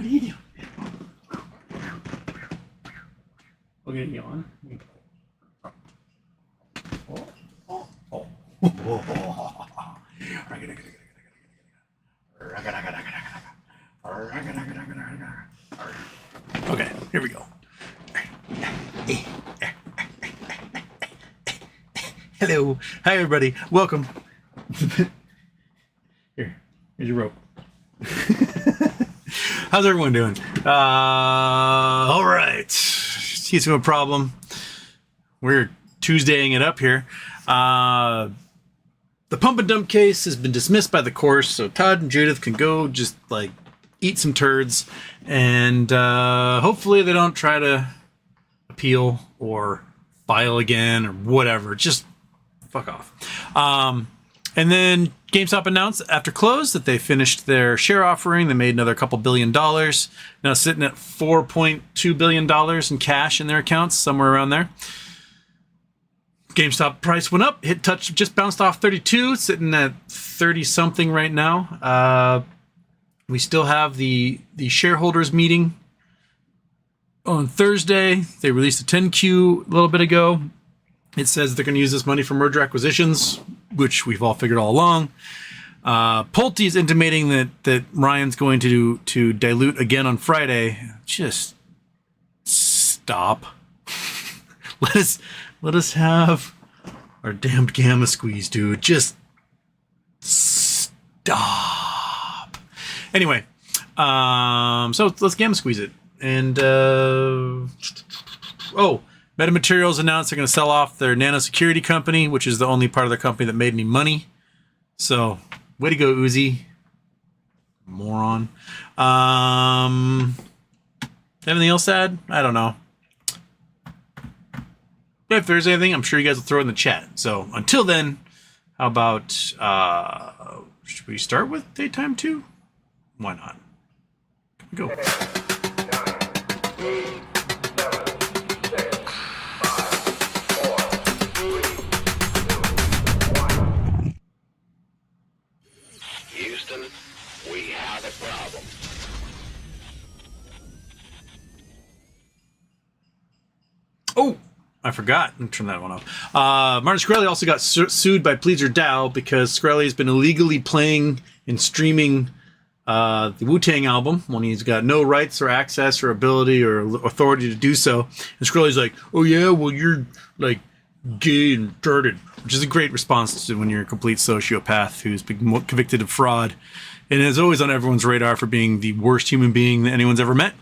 What are you doing? We're gonna yawn. Okay, here we go. Hello. Hi, everybody. Welcome. Here's your rope. How's everyone doing? All right. He's no problem. We're Tuesdaying it up here. The pump and dump case has been dismissed by the course, so Todd and Judith can go just like eat some turds, and hopefully they don't try to appeal or file again or whatever. Just fuck off. And then GameStop announced after close that they finished their share offering. They made another couple $2 billion. Now sitting at $4.2 billion in cash in their accounts, somewhere around there. GameStop price went up, just bounced off 32, sitting at 30 something right now. We still have the shareholders meeting on Thursday. They released a 10Q a little bit ago. It says they're going to use this money for merger acquisitions, which we've all figured all along. Pulte is intimating that Ryan's going to dilute again on Friday. Just stop. Let us have our damned gamma squeeze, dude. Just stop. Anyway, so let's gamma squeeze it. And Metamaterials announced they're going to sell off their nanosecurity company, which is the only part of their company that made any money. So, way to go, Uzi. Moron. Anything else sad? I don't know. If there's anything, I'm sure you guys will throw it in the chat. So, until then, how about, should we start with daytime too? Why not? Go. Oh, I forgot. Let me turn that one off. Martin Shkreli also got sued by Pleaser DAO because Shkreli has been illegally playing and streaming the Wu-Tang album when he's got no rights or access or ability or authority to do so. And Shkreli's like, oh yeah, well you're like gay and retarded, which is a great response to when you're a complete sociopath who's been convicted of fraud and is always on everyone's radar for being the worst human being that anyone's ever met.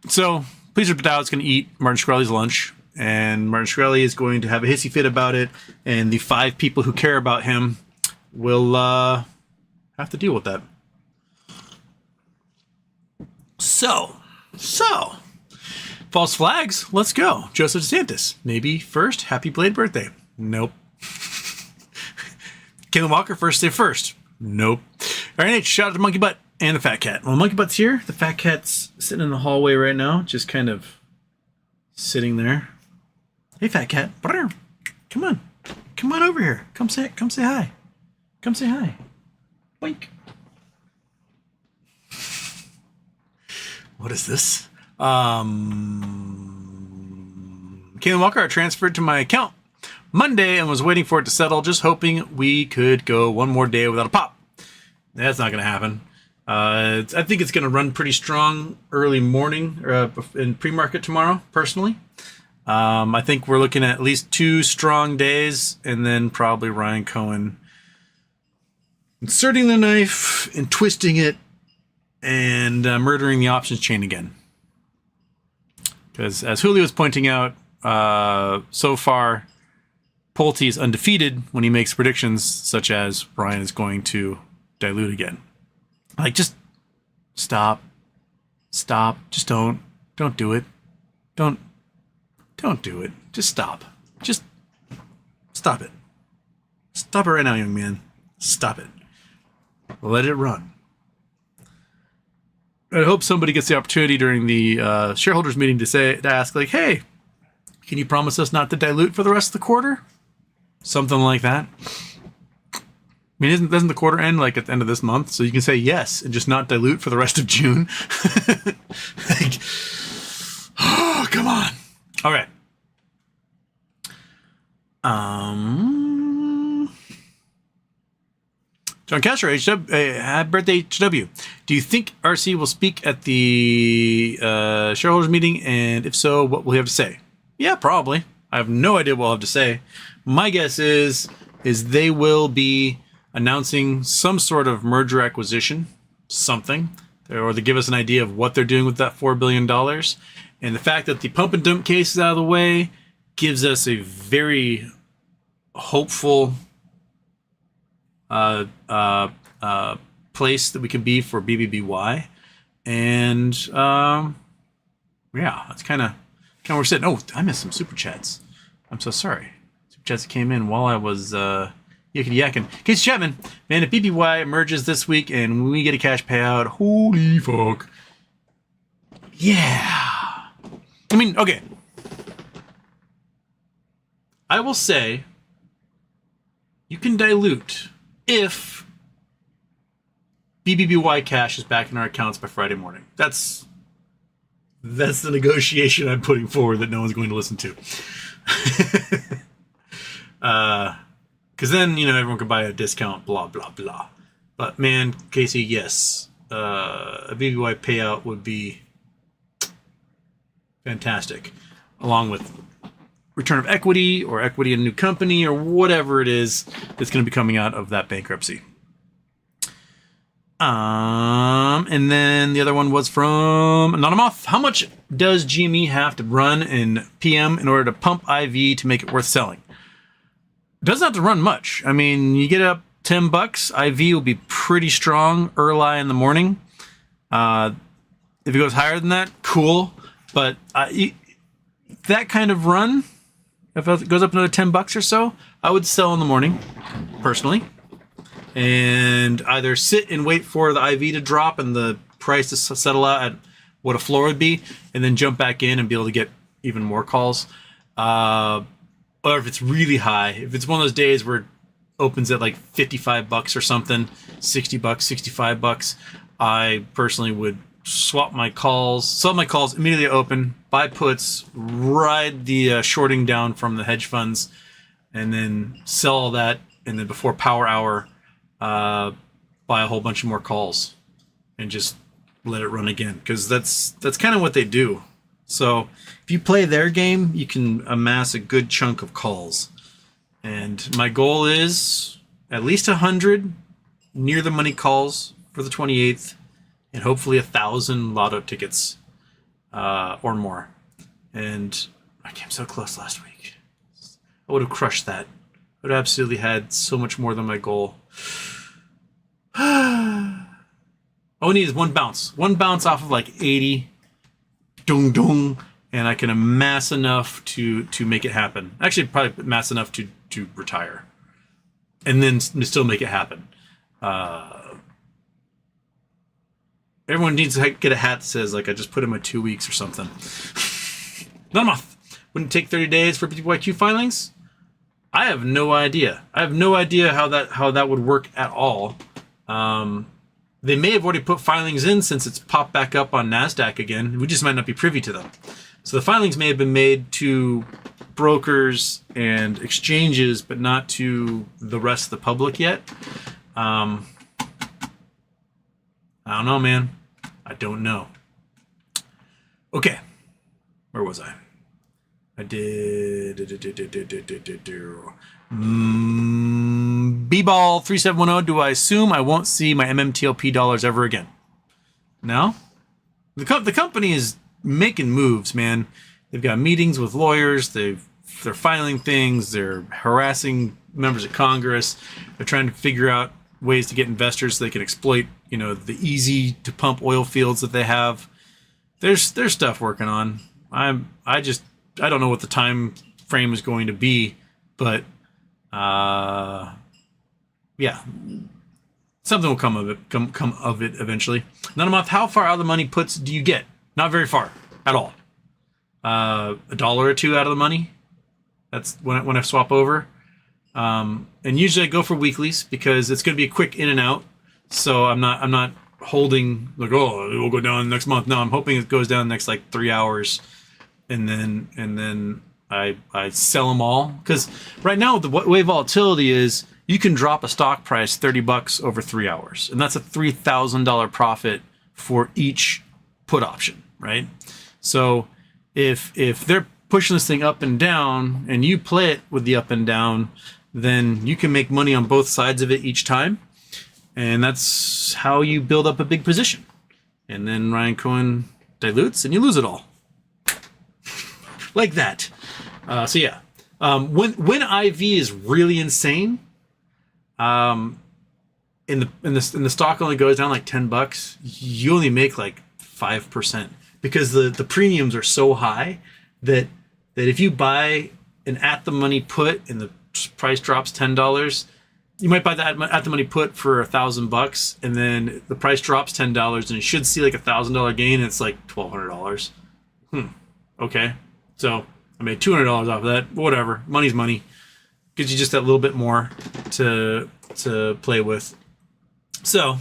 So Pleaser DAO is going to eat Martin Shkreli's lunch, and Martin Shkreli is going to have a hissy fit about it, and the 5 people who care about him will have to deal with that. So, false flags, let's go. Joseph DeSantis, maybe first, happy belated birthday. Nope. Caitlin Walker, first day first. Nope. All right, shout out to Monkey Butt and the Fat Cat. Well, Monkey Butt's here. The Fat Cat's sitting in the hallway right now, just kind of sitting there. Hey, Fat Cat. Come on. Come on over here. Come say hi. Come say hi. Boink. What is this? Caitlin Walker transferred to my account Monday and was waiting for it to settle, just hoping we could go one more day without a pop. That's not going to happen. I think it's going to run pretty strong early morning in pre-market tomorrow, personally. I think we're looking at least 2 strong days, and then probably Ryan Cohen inserting the knife and twisting it and murdering the options chain again. Because as Julio was pointing out, so far, Pulte is undefeated when he makes predictions such as Ryan is going to dilute again. Like, just stop, just don't do it. Don't do it. Just stop. Just stop it. Stop it right now, young man. Stop it. Let it run. I hope somebody gets the opportunity during the shareholders meeting to ask, like, hey, can you promise us not to dilute for the rest of the quarter? Something like that. doesn't the quarter end like at the end of this month? So you can say yes and just not dilute for the rest of June. Like, oh, come on. All right. John Castro, HW, happy birthday, HW. Do you think RC will speak at the shareholders meeting? And if so, what will he have to say? Yeah, probably. I have no idea what I'll have to say. My guess is they will be announcing some sort of merger acquisition, something, or they give us an idea of what they're doing with that $4 billion. And the fact that the pump and dump case is out of the way gives us a very hopeful place that we can be for BBBY. And yeah, that's kind of where we're sitting. Oh, I missed some super chats. I'm so sorry. Super chats that came in while I was yakking. Casey Chapman, man, if BBY emerges this week and we get a cash payout, holy fuck. Yeah. I mean, okay. I will say you can dilute if BBBY cash is back in our accounts by Friday morning. That's the negotiation I'm putting forward that no one's going to listen to. Because then, everyone can buy a discount, blah, blah, blah. But man, Casey, yes. A BBY payout would be fantastic. Along with return of equity or equity in a new company or whatever it is that's going to be coming out of that bankruptcy. And then the other one was from Anonymous. How much does GME have to run in PM in order to pump IV to make it worth selling? It doesn't have to run much. I mean, you get up $10, IV will be pretty strong early in the morning. If it goes higher than that, cool. But that kind of run, if it goes up another $10 or so, I would sell in the morning, personally. And either sit and wait for the IV to drop and the price to settle out at what a floor would be, and then jump back in and be able to get even more calls. Or if it's really high, if it's one of those days where it opens at like $55 or something, $60, $65, I personally would sell my calls immediately open, buy puts, ride the shorting down from the hedge funds, and then sell all that, and then before power hour, buy a whole bunch of more calls and just let it run again, because that's kind of what they do. So if you play their game, you can amass a good chunk of calls. And my goal is at least 100 near the money calls for the 28th, and hopefully 1,000 lotto tickets or more. And I came so close last week. I would have crushed that. I would have absolutely had so much more than my goal. All we need is one bounce off of like 80, dung dung, and I can amass enough to make it happen. Actually, probably amass enough to retire, and then still make it happen. Everyone needs to get a hat that says like I just put in my 2 weeks or something. Not a month. Wouldn't it take 30 days for PPYQ filings? I have no idea. how that would work at all. They may have already put filings in since it's popped back up on NASDAQ again. We just might not be privy to them. So the filings may have been made to brokers and exchanges, but not to the rest of the public yet. I don't know, man. I don't know. Okay. Where was I? I did. B-Ball 3710. Do I assume I won't see my MMTLP dollars ever again? No? The company is making moves, man. They've got meetings with lawyers. They're filing things. They're harassing members of Congress. They're trying to figure out ways to get investors so they can exploit, the easy to pump oil fields that they have. There's stuff working on. I don't know what the time frame is going to be, but yeah, something will come of it. Come of it eventually. None how far out of the money puts do you get? Not very far at all. $1 or $2 out of the money. That's when I swap over. And usually I go for weeklies because it's going to be a quick in and out. So I'm not holding like, oh, it will go down next month. No, I'm hoping it goes down the next like 3 hours, and then I sell them all. Because right now the way volatility is, you can drop a stock price $30 over 3 hours, and that's a $3,000 profit for each put option, right? So if they're pushing this thing up and down, and you play it with the up and down, then you can make money on both sides of it each time. And that's how you build up a big position. And then Ryan Cohen dilutes and you lose it all. Like that. So yeah. When IV is really insane, and the stock only goes down like $10, you only make like 5%, because the premiums are so high that if you buy an at the money put and the price drops $10, you might buy that at the money put for $1,000, and then the price drops $10, and you should see like $1,000 gain, and it's like $1,200. Okay, so I made $200 off of that. Whatever, money's money. Gives you just that little bit more to play with. So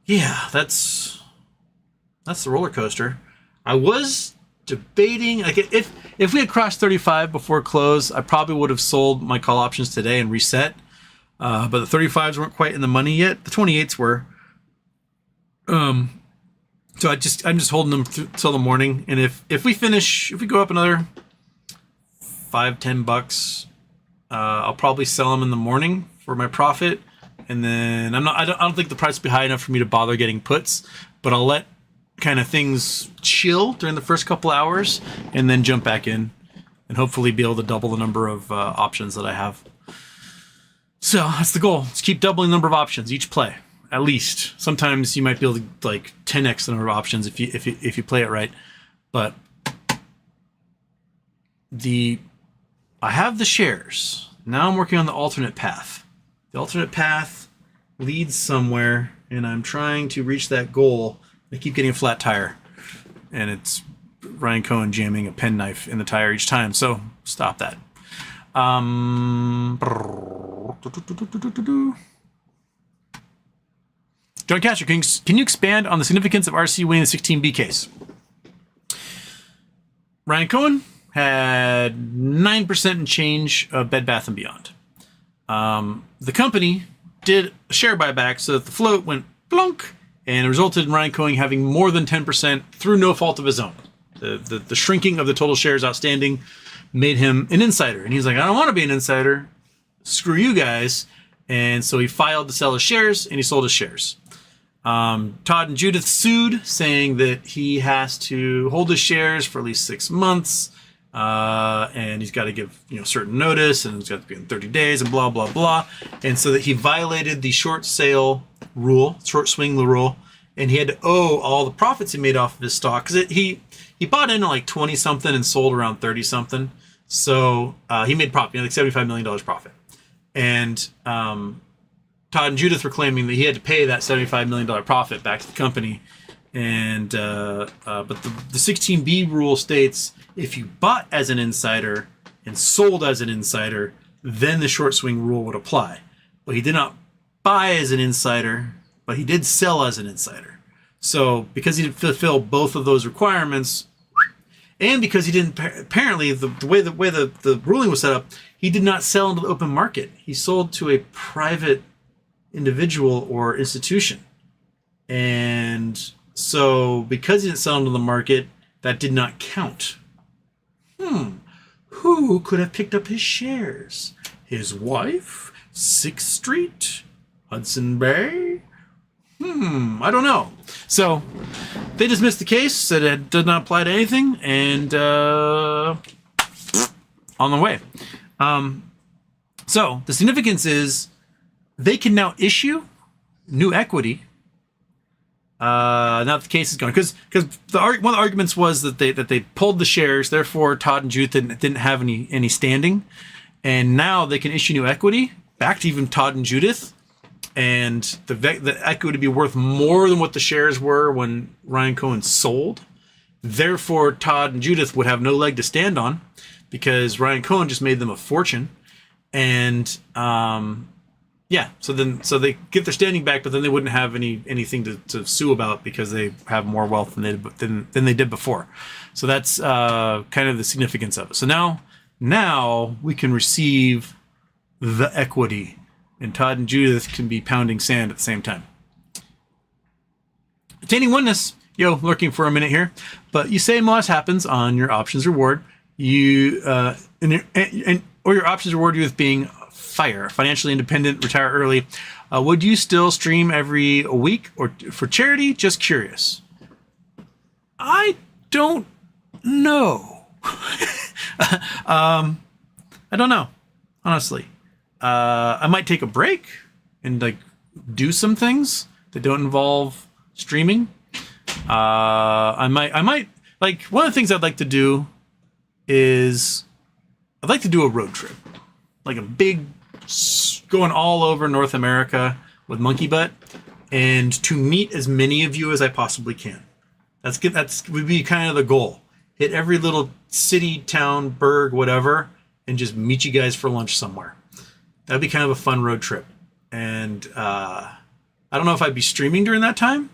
yeah, that's the roller coaster. I was debating, like, if we had crossed 35 before close, I probably would have sold my call options today and reset. But the 35s weren't quite in the money yet. The 28s were. So I'm just holding them till the morning. And if we go up another $5-10, I'll probably sell them in the morning for my profit. And then I don't think the price will be high enough for me to bother getting puts, but I'll let kind of things chill during the first couple hours and then jump back in and hopefully be able to double the number of options that I have. So that's the goal. Let's keep doubling the number of options each play, at least. Sometimes you might be able to like 10x the number of options if you play it right. But I have the shares. Now I'm working on the alternate path. The alternate path leads somewhere, and I'm trying to reach that goal. I keep getting a flat tire, and it's Ryan Cohen jamming a penknife in the tire each time. So stop that. John Castro, can you expand on the significance of RC winning the 16B case? Ryan Cohen had 9% and change of Bed Bath & Beyond. The company did a share buyback so that the float went blunk, and it resulted in Ryan Cohen having more than 10% through no fault of his own. The shrinking of the total shares outstanding made him an insider. And he's like, I don't want to be an insider. Screw you guys. And so he filed to sell his shares, and he sold his shares. Todd and Judith sued, saying that he has to hold his shares for at least 6 months. And he's got to give certain notice, and it's got to be in 30 days, and blah blah blah. And so that he violated the short sale rule, short swing rule, and he had to owe all the profits he made off of his stock, because he bought in at like 20 something and sold around 30 something. So he made profit, like $75 million profit. And Todd and Judith were claiming that he had to pay that $75 million profit back to the company. And but the 16B rule states, if you bought as an insider and sold as an insider, then the short swing rule would apply. But he did not buy as an insider, but he did sell as an insider. So because he didn't fulfill both of those requirements, and because he didn't, apparently the way the ruling was set up, he did not sell into the open market. He sold to a private individual or institution. And so because he didn't sell into the market, that did not count. Who could have picked up his shares? His wife? 6th Street? Hudson Bay? I don't know. So they dismissed the case, said it did not apply to anything, and on the way. So the significance is they can now issue new equity. Now the case is gone, because one of the arguments was that they pulled the shares, therefore Todd and Judith didn't have any standing, and now they can issue new equity back to even Todd and Judith, and the equity would be worth more than what the shares were when Ryan Cohen sold. Therefore, Todd and Judith would have no leg to stand on, because Ryan Cohen just made them a fortune. And so they get their standing back, but then they wouldn't have anything to sue about because they have more wealth than they did before. So that's kind of the significance of it. So now we can receive the equity, and Todd and Judith can be pounding sand at the same time. Attaining oneness, lurking for a minute here, but you say most happens on your options reward. Or your options reward you with being FIRE, financially independent, retire early. Would you still stream every week or for charity? Just curious. I don't know. I don't know, honestly. I might take a break and do some things that don't involve streaming. I might one of the things I'd like to do is I'd like to do a road trip, like a big going all over North America with Monkey Butt, and to meet as many of you as I possibly can. That's good. That's would be kind of the goal. Hit every little city, town, burg, whatever, and just meet you guys for lunch somewhere. That'd be kind of a fun road trip. And I don't know if I'd be streaming during that time.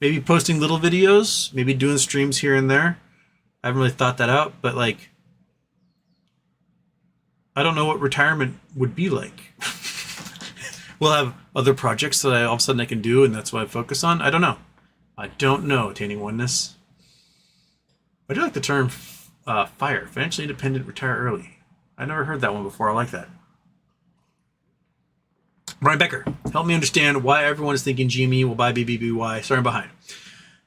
Maybe posting little videos, maybe doing streams here and there. I haven't really thought that out, but I don't know what retirement would be like. We'll have other projects that all of a sudden I can do, and that's what I focus on. I don't know. Attaining oneness. I do like the term FIRE, financially independent, retire early. I never heard that one before. I like that. Brian Becker, help me understand why everyone is thinking GME will buy BBBY. Sorry, I'm behind.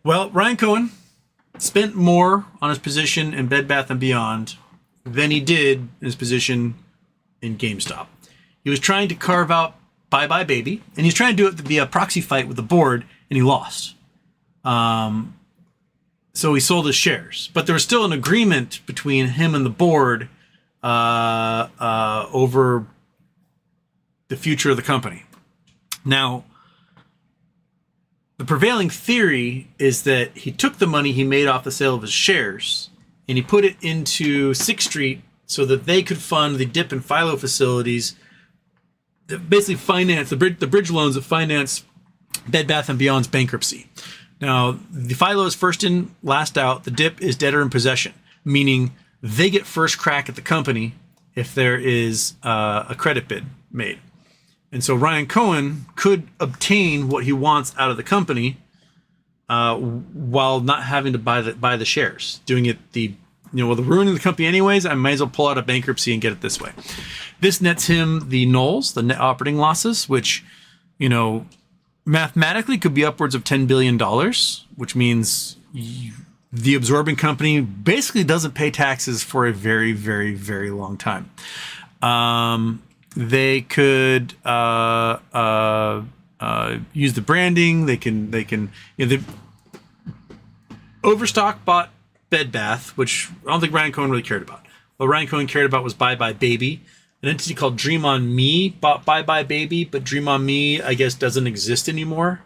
Well, Ryan Cohen spent more on his position in Bed Bath & Beyond than he did in his position in GameStop. He was trying to carve out Bye Bye Baby, and he's trying to do it via a proxy fight with the board, and he lost. So he sold his shares. But there was still an agreement between him and the board over the future of the company. Now, the prevailing theory is that he took the money he made off the sale of his shares and he put it into 6th Street so that they could fund the dip and Philo facilities that basically finance the bridge loans that finance Bed Bath & Beyond's bankruptcy. Now, the Philo is first in, last out. The dip is debtor in possession, meaning they get first crack at the company if there is a credit bid made. And so Ryan Cohen could obtain what he wants out of the company while not having to buy the shares. Doing it they're ruining the company anyways. I might as well pull out a bankruptcy and get it this way. This nets him the nulls, the net operating losses, which, mathematically could be upwards of $10 billion, which means the absorbing company basically doesn't pay taxes for a very, very, very long time. They could use the branding. They can Overstock bought Bed Bath, which I don't think Ryan Cohen really cared about. What Ryan Cohen cared about was Bye Bye Baby. An entity called Dream On Me bought Bye Bye Baby, but Dream On Me, I guess, doesn't exist anymore.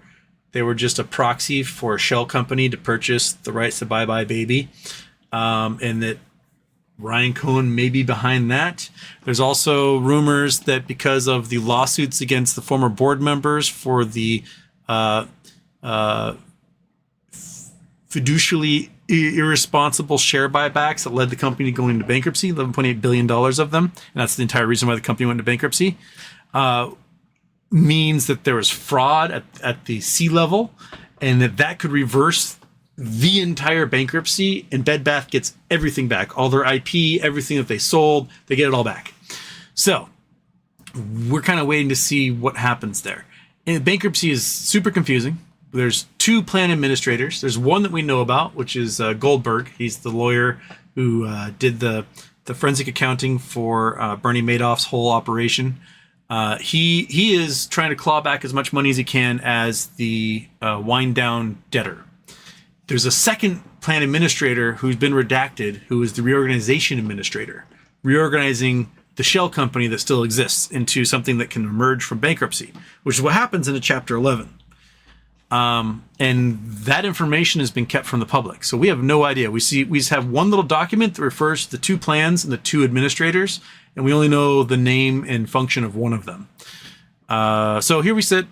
They were just a proxy for a shell company to purchase the rights to Bye Bye Baby, and that Ryan Cohen may be behind that. There's also rumors that because of the lawsuits against the former board members for the fiducially irresponsible share buybacks that led the company going into bankruptcy, $11.8 billion of them, and that's the entire reason why the company went into bankruptcy, means that there was fraud at the C level, and that could reverse the entire bankruptcy, and Bed Bath gets everything back. All their IP, everything that they sold, they get it all back. So we're kind of waiting to see what happens there. And bankruptcy is super confusing. There's 2 plan administrators. There's one that we know about, which is Goldberg. He's the lawyer who did the forensic accounting for Bernie Madoff's whole operation. He is trying to claw back as much money as he can as the wind down debtor. There's a second plan administrator who's been redacted, who is the reorganization administrator, reorganizing the shell company that still exists into something that can emerge from bankruptcy, which is what happens in Chapter 11. And that information has been kept from the public. So we have no idea. We just have one little document that refers to the 2 plans and the 2 administrators, and we only know the name and function of one of them. So here we sit,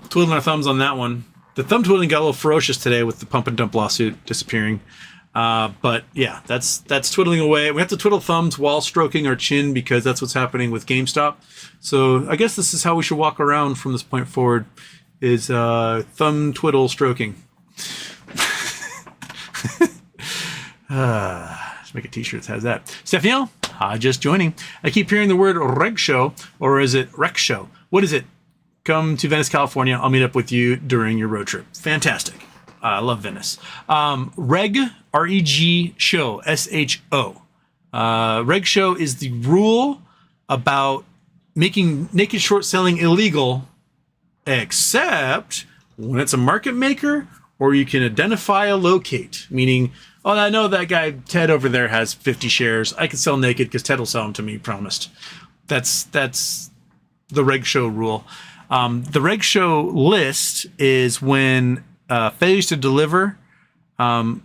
twiddling our thumbs on that one. The thumb twiddling got a little ferocious today with the pump and dump lawsuit disappearing. But yeah, that's twiddling away. We have to twiddle thumbs while stroking our chin because that's what's happening with GameStop. So I guess this is how we should walk around from this point forward, is thumb twiddle stroking. Let's make a t-shirt that has that. Stefaniel, just joining. I keep hearing the word reg show, or is it rec show? What is it? Come to Venice, California. I'll meet up with you during your road trip. Fantastic. I love Venice. Reg, R-E-G, show, S-H-O. Reg show is the rule about making naked short selling illegal, except when it's a market maker or you can identify a locate, meaning, oh, I know that guy Ted over there has 50 shares. I can sell naked because Ted will sell them to me, promised. That's the reg show rule. The reg show list is when failures to deliver are,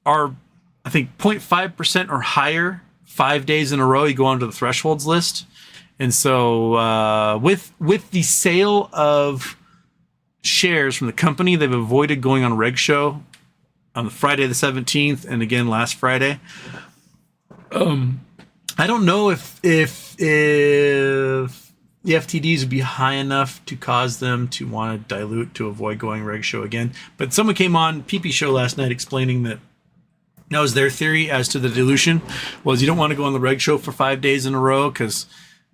I think, 0.5% or higher 5 days in a row. You go onto the thresholds list. And so with the sale of shares from the company, they've avoided going on reg show on the Friday the 17th and again last Friday. I don't know if the FTDs would be high enough to cause them to want to dilute to avoid going reg show again. But someone came on PP Show last night explaining that was their theory as to the dilution was you don't want to go on the reg show for 5 days in a row because,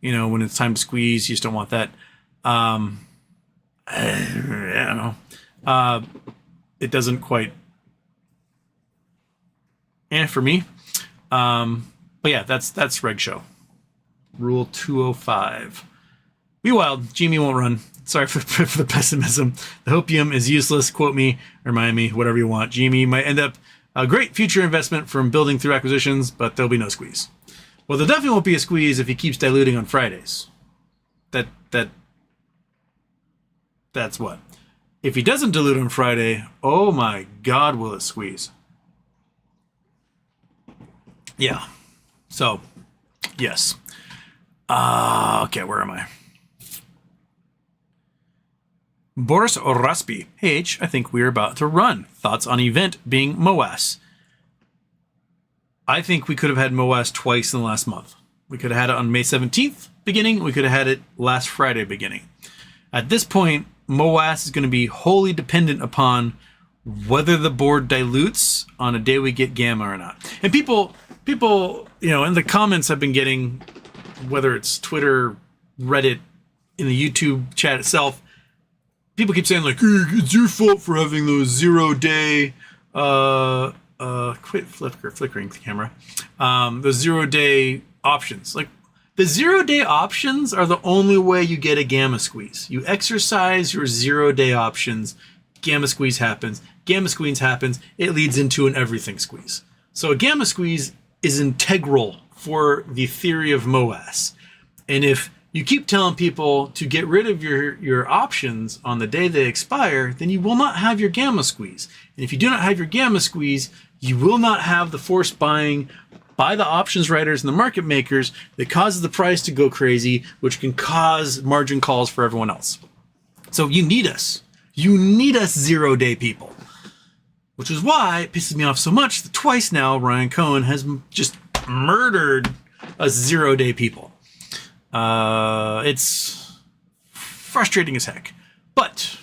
you know, when it's time to squeeze, you just don't want that. I don't know. It doesn't quite. And for me. But yeah, that's reg show. Rule 205. Be wild. Jamie won't run. Sorry for the pessimism. The hopium is useless. Quote me, remind me, whatever you want. Jamie might end up a great future investment from building through acquisitions, but there'll be no squeeze. Well, there definitely won't be a squeeze if he keeps diluting on Fridays. That's what. If he doesn't dilute on Friday, oh my God, will it squeeze? Yeah. So, yes. Okay, where am I? Boris Oraspi. Hey, H, I think we're about to run. Thoughts on event being MOAS? I think we could have had MOAS twice in the last month. We could have had it on May 17th beginning. We could have had it last Friday beginning. At this point, MOAS is going to be wholly dependent upon whether the board dilutes on a day we get gamma or not. And people, you know, in the comments I've been getting, whether it's Twitter, Reddit, in the YouTube chat itself, people keep saying like, it's your fault for having those 0 day, quit flickering the camera. Those 0 day options. Like the 0 day options are the only way you get a gamma squeeze. You exercise your 0 day options, gamma squeeze happens. Gamma squeeze happens, it leads into an everything squeeze. So a gamma squeeze is integral for the theory of MOAS. And if you keep telling people to get rid of your options on the day they expire, then you will not have your gamma squeeze. And if you do not have your gamma squeeze, you will not have the forced buying by the options writers and the market makers that causes the price to go crazy, which can cause margin calls for everyone else. So you need us. You need us 0 day people. Which is why it pisses me off so much that twice now Ryan Cohen has just murdered us 0 day people. It's frustrating as heck. But,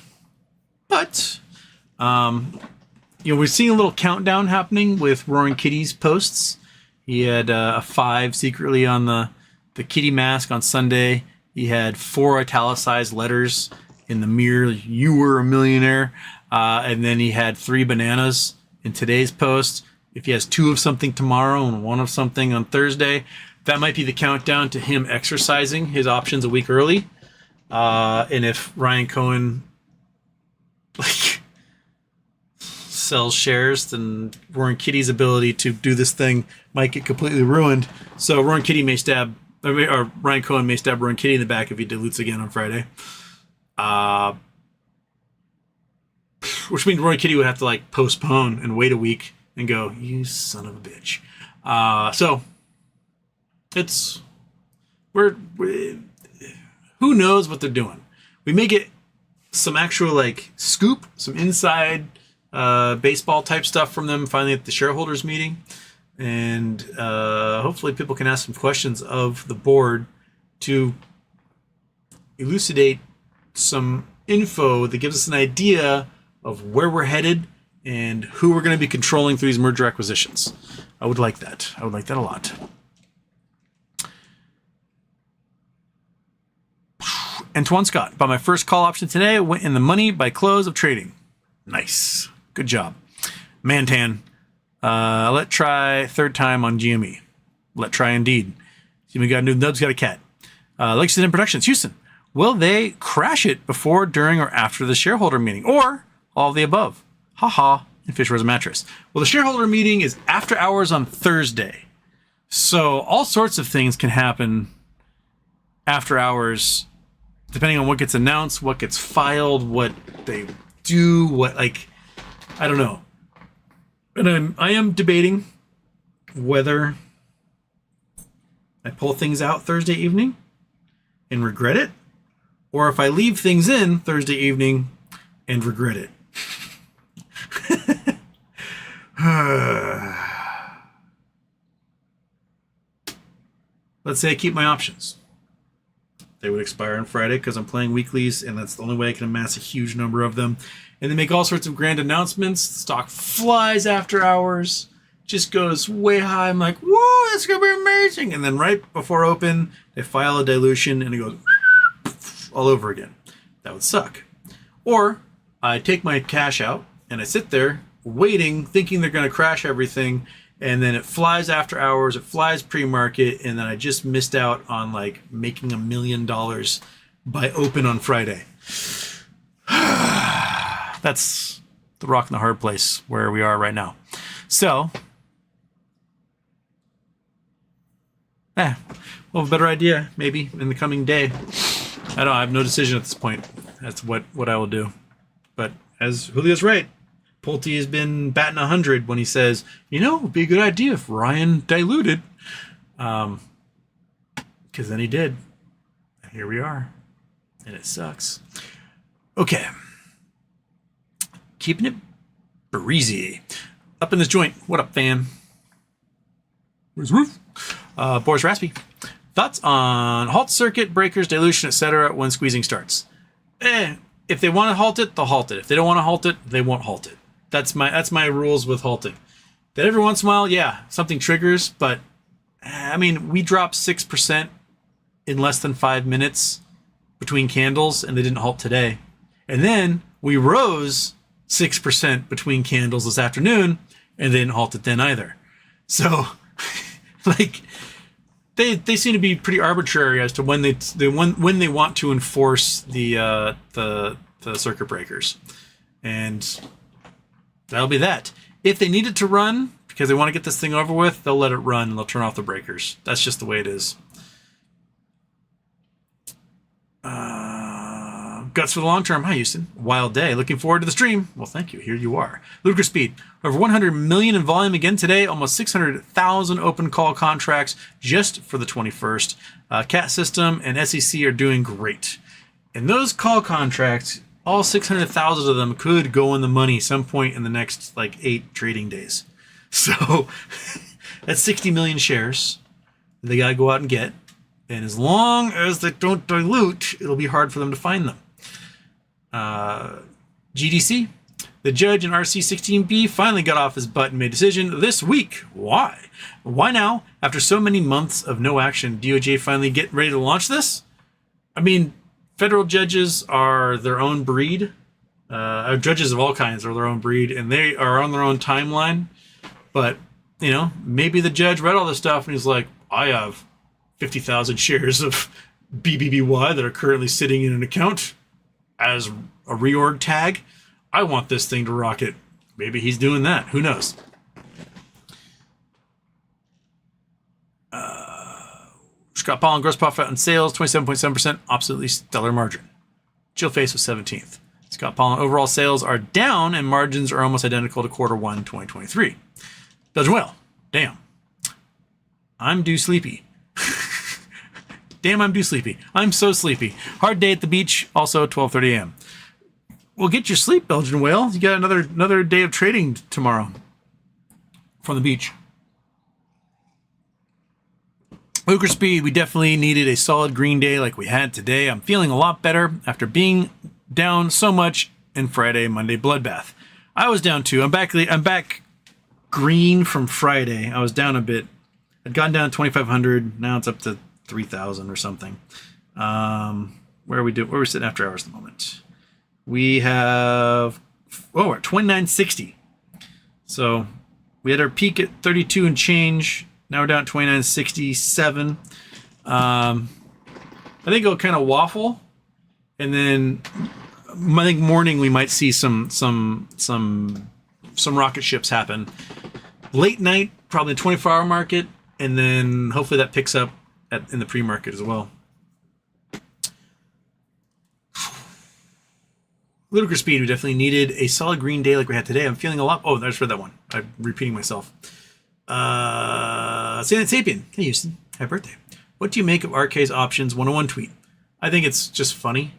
you know, we're seeing a little countdown happening with Roaring Kitty's posts. He had a 5 secretly on the kitty mask on Sunday. He had 4 italicized letters in the mirror, "You were a millionaire." And then he had 3 bananas in today's post. If he has 2 of something tomorrow and 1 of something on Thursday, that might be the countdown to him exercising his options a week early. And if Ryan Cohen sells shares, then Roaring Kitty's ability to do this thing might get completely ruined. So Ryan Cohen may stab Roaring Kitty in the back if he dilutes again on Friday. which means Roy Kitty would have to like postpone and wait a week and go, you son of a bitch. So it's we're who knows what they're doing. We may get some actual like scoop, some inside baseball type stuff from them finally at the shareholders meeting, and hopefully people can ask some questions of the board to elucidate some info that gives us an idea of where we're headed and who we're going to be controlling through these merger acquisitions. I would like that. I would like that a lot. Antoine Scott, bought my first call option today. Went in the money by close of trading. Nice. Good job. Mantan. Let try third time on GME. Let try indeed. GME got a new nubs, got a cat. Lexington Productions, Houston. Will they crash it before, during, or after the shareholder meeting? Or all of the above? Haha. And Fish wears a mattress. Well, the shareholder meeting is after hours on Thursday. So all sorts of things can happen after hours, depending on what gets announced, what gets filed, what they do, what, like, I don't know. And I am debating whether I pull things out Thursday evening and regret it, or if I leave things in Thursday evening and regret it. Let's say I keep my options. They would expire on Friday because I'm playing weeklies, and that's the only way I can amass a huge number of them. And they make all sorts of grand announcements. Stock flies after hours, just goes way high. I'm like, whoa, that's going to be amazing. And then right before open, they file a dilution, and it goes all over again. That would suck. Or I take my cash out, and I sit there waiting, thinking they're going to crash everything, and then it flies after hours, it flies pre-market, and then I just missed out on like making $1 million by open on Friday. That's the rock and the hard place where we are right now. So, we'll have a better idea maybe in the coming day. I don't know, I have no decision at this point as to what I will do. But as Julio's right, Pulte has been batting 100 when he says, you know, it would be a good idea if Ryan diluted. Because then he did. And here we are. And it sucks. Okay. Keeping it breezy. Up in this joint. What up, fam? Where's Roof? Boris Raspy. Thoughts on halt circuit, breakers, dilution, etc. when squeezing starts? If they want to halt it, they'll halt it. If they don't want to halt it, they won't halt it. That's my rules with halting. That every once in a while, yeah, something triggers, but I mean, we dropped 6% in less than 5 minutes between candles, and they didn't halt today. And then we rose 6% between candles this afternoon, and they didn't halt it then either. So, like, they seem to be pretty arbitrary as to when when they want to enforce the circuit breakers, and that'll be that. If they need it to run because they want to get this thing over with, they'll let it run and they'll turn off the breakers. That's just the way it is. Guts for the long term. Hi, Houston. Wild day. Looking forward to the stream. Well, thank you. Here you are. Ludicrous speed. Over 100 million in volume again today. Almost 600,000 open call contracts just for the 21st. CAT system and SEC are doing great. And those call contracts, all 600,000 of them could go in the money some point in the next like 8 trading days. So that's 60 million shares that they got to go out and get. And as long as they don't dilute, it'll be hard for them to find them. GDC, the judge in RC16B finally got off his butt and made a decision this week. Why? Why now? After so many months of no action, DOJ finally get ready to launch this? I mean, federal judges are their own breed. Judges of all kinds are their own breed, and they are on their own timeline. But, you know, maybe the judge read all this stuff and he's like, I have 50,000 shares of BBBY that are currently sitting in an account as a reorg tag. I want this thing to rocket. Maybe he's doing that. Who knows? Scott Paul on gross profit on sales, 27.7%, absolutely stellar margin. Jill Face was 17th. Scott Pollen, overall sales are down and margins are almost identical to Q1 2023. Belgian Whale, damn. I'm due sleepy. Damn, I'm due sleepy. I'm so sleepy. Hard day at the beach, also 12:30 a.m. Well, get your sleep, Belgian Whale. You got another day of trading tomorrow from the beach. Lucre Speed, we definitely needed a solid green day like we had today. I'm feeling a lot better after being down so much in Friday, Monday bloodbath. I was down too. I'm back green from Friday. I was down a bit. I'd gone down 2,500. Now it's up to 3,000 or something. Where are we sitting after hours at the moment? We have, we're at 2960. So we had our peak at 32 and change. Now we're down at 2967. I think it'll kind of waffle, and then I think morning we might see some rocket ships happen. Late night, probably the 24-hour market, and then hopefully that picks up in the pre-market as well. Ludicrous Speed, we definitely needed a solid green day like we had today. I'm feeling a lot. Oh, I just read that one. I'm repeating myself. Salient Sapien. Hey, Houston. Happy birthday. What do you make of RK's options 101 tweet? I think it's just funny.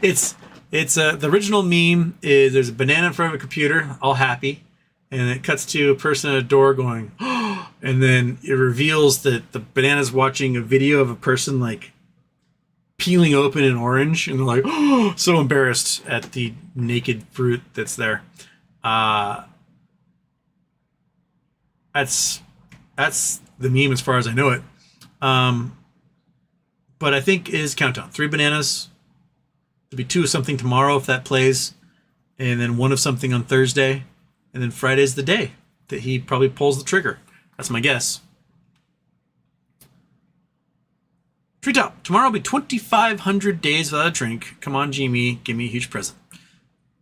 It's the original meme is there's a banana in front of a computer, all happy, and it cuts to a person at a door going, oh, and then it reveals that the banana's watching a video of a person like peeling open an orange, and they're like, oh, so embarrassed at the naked fruit that's there. That's the meme as far as I know it. But I think it is countdown. 3 bananas. There'll be 2 of something tomorrow if that plays, and then 1 of something on Thursday, and then Friday's the day that he probably pulls the trigger. That's my guess. Treetop. Tomorrow will be 2,500 days without a drink. Come on, Jimmy. Give me a huge present.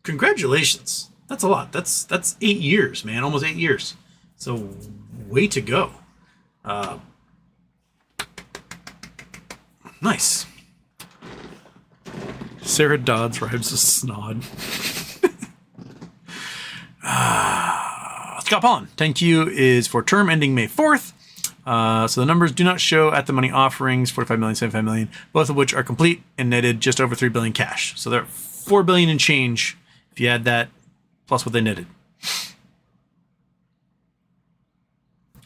Congratulations. That's a lot. That's 8 years, man. Almost 8 years. So, way to go. Nice. Sarah Dodds rhymes with snod. Scott Pollen, thank you is for term ending May 4th. So the numbers do not show at the money offerings, 45 million, 75 million, both of which are complete and netted just over 3 billion cash. So they're 4 billion in change if you add that plus what they netted.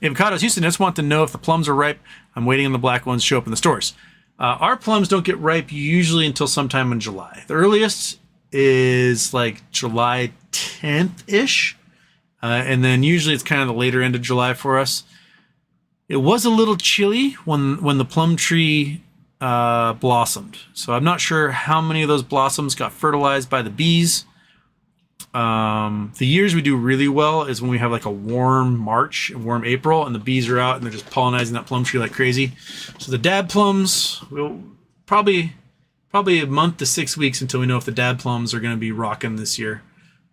Avocados Houston, I just want to know if the plums are ripe. I'm waiting on the black ones to show up in the stores. Our plums don't get ripe usually until sometime in July. The earliest is like July 10th-ish. And then usually it's kind of the later end of July for us. It was a little chilly when the plum tree blossomed. So I'm not sure how many of those blossoms got fertilized by the bees. The years we do really well is when we have like a warm March, a warm April, and the bees are out and they're just pollinizing that plum tree like crazy. So the dab plums, we'll probably a month to 6 weeks until we know if the dab plums are going to be rocking this year.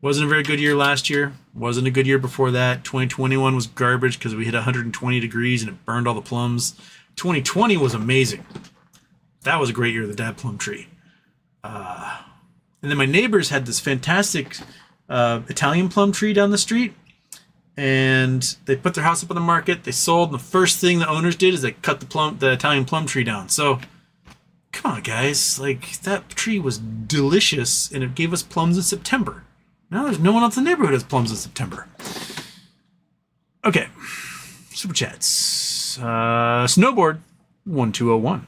Wasn't a very good year last year. Wasn't a good year before that. 2021 was garbage because we hit 120 degrees and it burned all the plums. 2020 was amazing. That was a great year, the dab plum tree. And then my neighbors had this fantastic Italian plum tree down the street, and they put their house up on the market. They sold, and the first thing the owners did is they cut the Italian plum tree down. So, come on, guys! Like that tree was delicious, and it gave us plums in September. Now there's no one else in the neighborhood has plums in September. Okay, super chats. Snowboard 1201.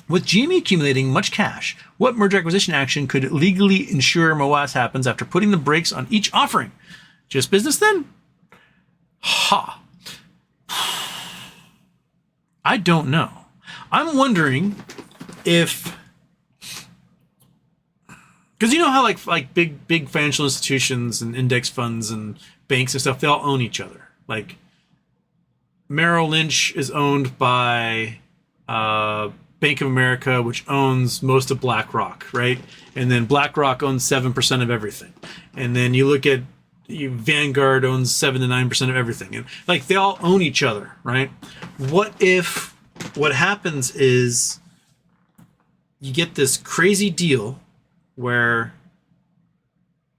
With GME accumulating much cash, what merger acquisition action could legally ensure MOAS happens after putting the brakes on each offering? Just business then? Ha. I don't know. I'm wondering if, because you know how like big financial institutions and index funds and banks and stuff, they all own each other. Like Merrill Lynch is owned by Bank of America, which owns most of BlackRock, right? And then BlackRock owns 7% of everything. And then you look at Vanguard owns 7 to 9% of everything. And like they all own each other, right? What if what happens is you get this crazy deal where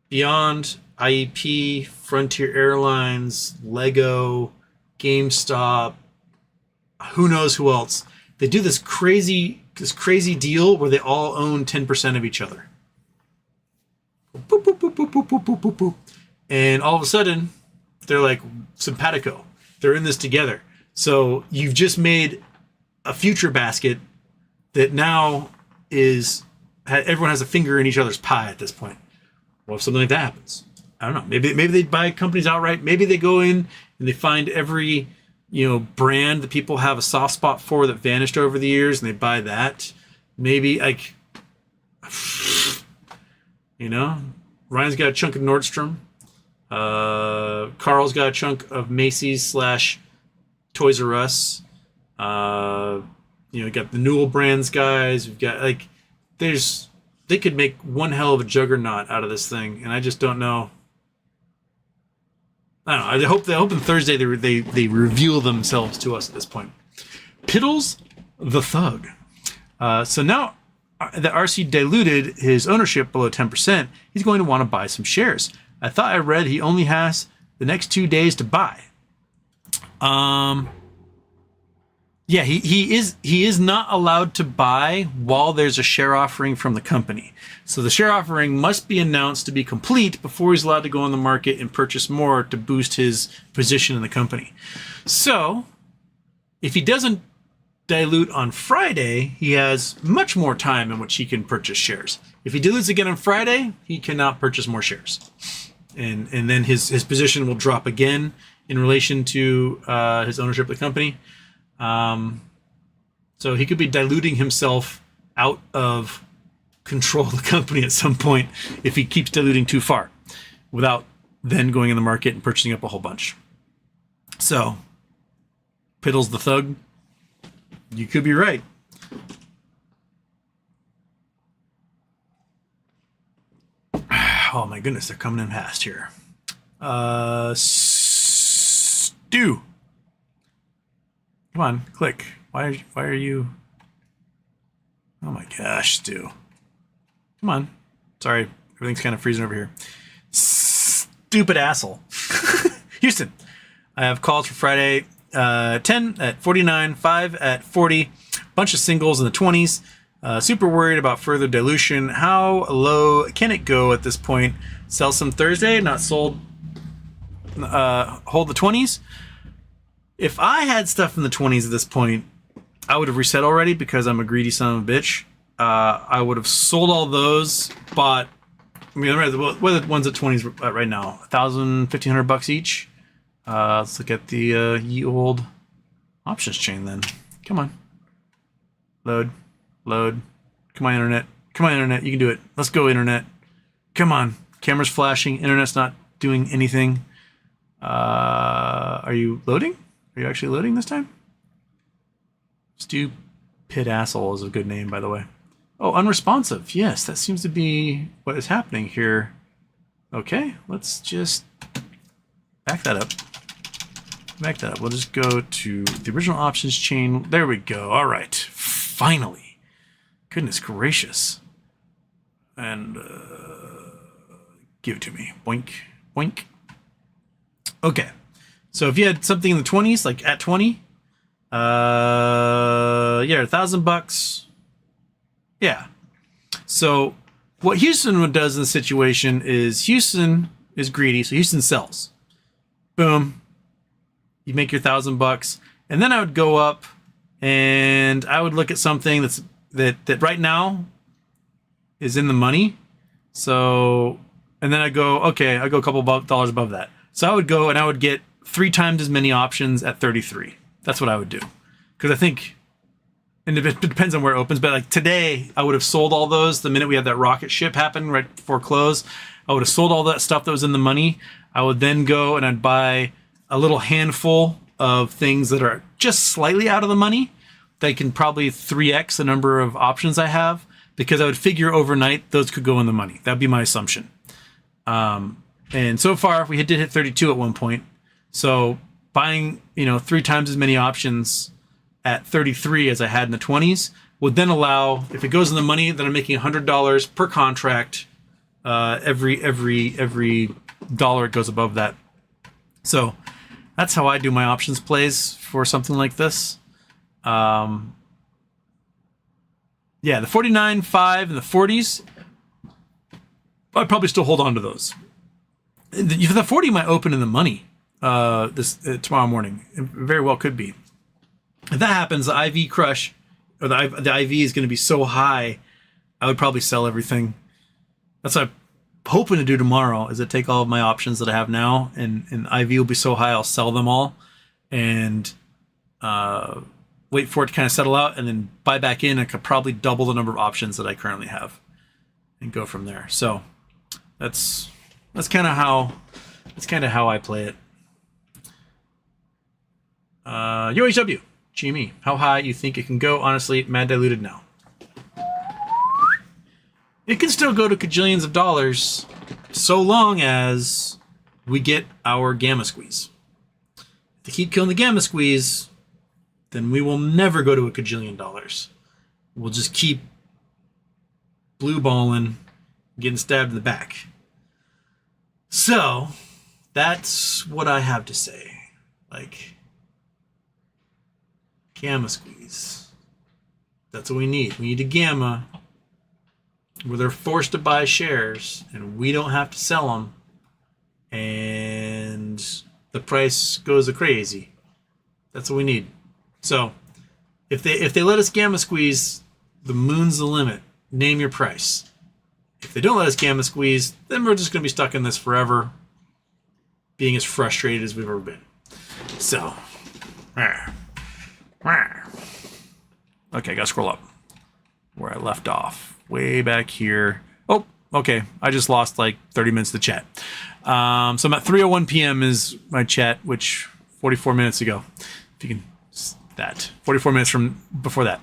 beyond IEP, Frontier Airlines, Lego, GameStop, who knows who else, they do this crazy deal where they all own 10% of each other. Boop, boop, boop, boop, boop, boop, boop, boop, boop. And all of a sudden, they're like simpatico. They're in this together. So you've just made a future basket that now everyone has a finger in each other's pie at this point. Well, if something like that happens, I don't know. Maybe they buy companies outright. Maybe they go in and they find every brand that people have a soft spot for that vanished over the years, and they buy that. Maybe Ryan's got a chunk of Nordstrom. Carl's got a chunk of Macy's / Toys R Us. You got the Newell Brands guys. We've got they could make one hell of a juggernaut out of this thing, and I just don't know. I don't know. I hope on Thursday they reveal themselves to us at this point. Piddles the Thug. So now that RC diluted his ownership below 10%, he's going to want to buy some shares. I thought I read he only has the next 2 days to buy. Yeah, he is not allowed to buy while there's a share offering from the company. So the share offering must be announced to be complete before he's allowed to go on the market and purchase more to boost his position in the company. So if he doesn't dilute on Friday, he has much more time in which he can purchase shares. If he dilutes again on Friday, he cannot purchase more shares. And then his position will drop again in relation to his ownership of the company. So he could be diluting himself out of control of the company at some point if he keeps diluting too far without then going in the market and purchasing up a whole bunch. So, Piddles the Thug, you could be right. Oh my goodness, they're coming in fast here. Stu. Come on, click. Why are you? Oh my gosh, Stu. Come on. Sorry, everything's kind of freezing over here. Stupid asshole. Houston. I have calls for Friday 10 at 49, 5 at 40, bunch of singles in the 20s. Super worried about further dilution. How low can it go at this point? Sell some Thursday, not sold. Hold the 20s. If I had stuff in the 20s at this point, I would have reset already because I'm a greedy son of a bitch. I would have sold all those, bought. I mean, what are the ones at 20s right now? $1,000, $1,500 each. Let's look at the ye old options chain then. Come on. Load. Come on, internet. You can do it. Let's go, internet. Come on. Camera's flashing. Internet's not doing anything. Are you loading? Are you actually loading this time? Stupid asshole is a good name, by the way. Oh, unresponsive. Yes, that seems to be what is happening here. Okay, let's just back that up. We'll just go to the original options chain. There we go. All right. Finally. Goodness gracious. And give it to me. Boink. Boink. Okay. So if you had something in the 20s, like at 20, $1,000. Yeah. So what Houston does in the situation is Houston is greedy, so Houston sells. Boom. You make your $1,000, and then I would go up and I would look at something that right now is in the money. So, and then I go a couple dollars above that. So I would go and I would get 3 times as many options at 33. That's what I would do. Because I think, and it depends on where it opens, but like today, I would have sold all those the minute we had that rocket ship happen right before close. I would have sold all that stuff that was in the money. I would then go and I'd buy a little handful of things that are just slightly out of the money. They can probably 3x the number of options I have, because I would figure overnight those could go in the money. That'd be my assumption. And so far, we did hit 32 at one point. So buying, 3 times as many options at 33 as I had in the 20s, would then allow, if it goes in the money, then I'm making $100 per contract. Every dollar it goes above that. So that's how I do my options plays for something like this. Yeah, the 49.5 and the 40s, I'd probably still hold on to those. The 40 might open in the money tomorrow morning. It very well could be. If that happens, the IV crush, or the IV is going to be so high, I would probably sell everything. That's what I'm hoping to do tomorrow, is to take all of my options that I have now, and IV will be so high, I'll sell them all and wait for it to kind of settle out, and then buy back in. I could probably double the number of options that I currently have and go from there. So that's kind of how I play it. UHW, GME, how high you think it can go? Honestly, mad diluted now. It can still go to cajillions of dollars so long as we get our gamma squeeze. If they keep killing the gamma squeeze, then we will never go to a cajillion dollars. We'll just keep blue balling, getting stabbed in the back. So that's what I have to say. Like, gamma squeeze. That's what we need. We need a gamma where they're forced to buy shares and we don't have to sell them, and the price goes crazy. That's what we need. So if they let us gamma squeeze, the moon's the limit. Name your price. If they don't let us gamma squeeze, then we're just going to be stuck in this forever, being as frustrated as we've ever been. So, okay, I gotta scroll up where I left off. Way back here. Oh, okay. I just lost like 30 minutes to chat. So I'm at 3:01 p.m. is my chat, which 44 minutes ago. If you can, that 44 minutes from before that.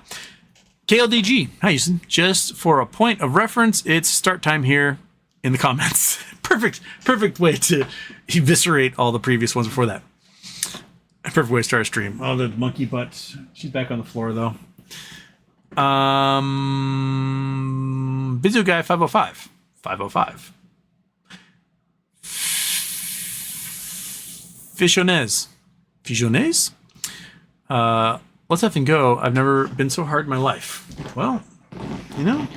KLDG, hi Houston. Just for a point of reference, it's start time here in the comments. Perfect way to eviscerate all the previous ones before that. Perfect way to start a stream. Oh, the monkey butt. She's back on the floor though. Video guy 505. Fichonez. Let's have and go. I've never been so hard in my life. Well, I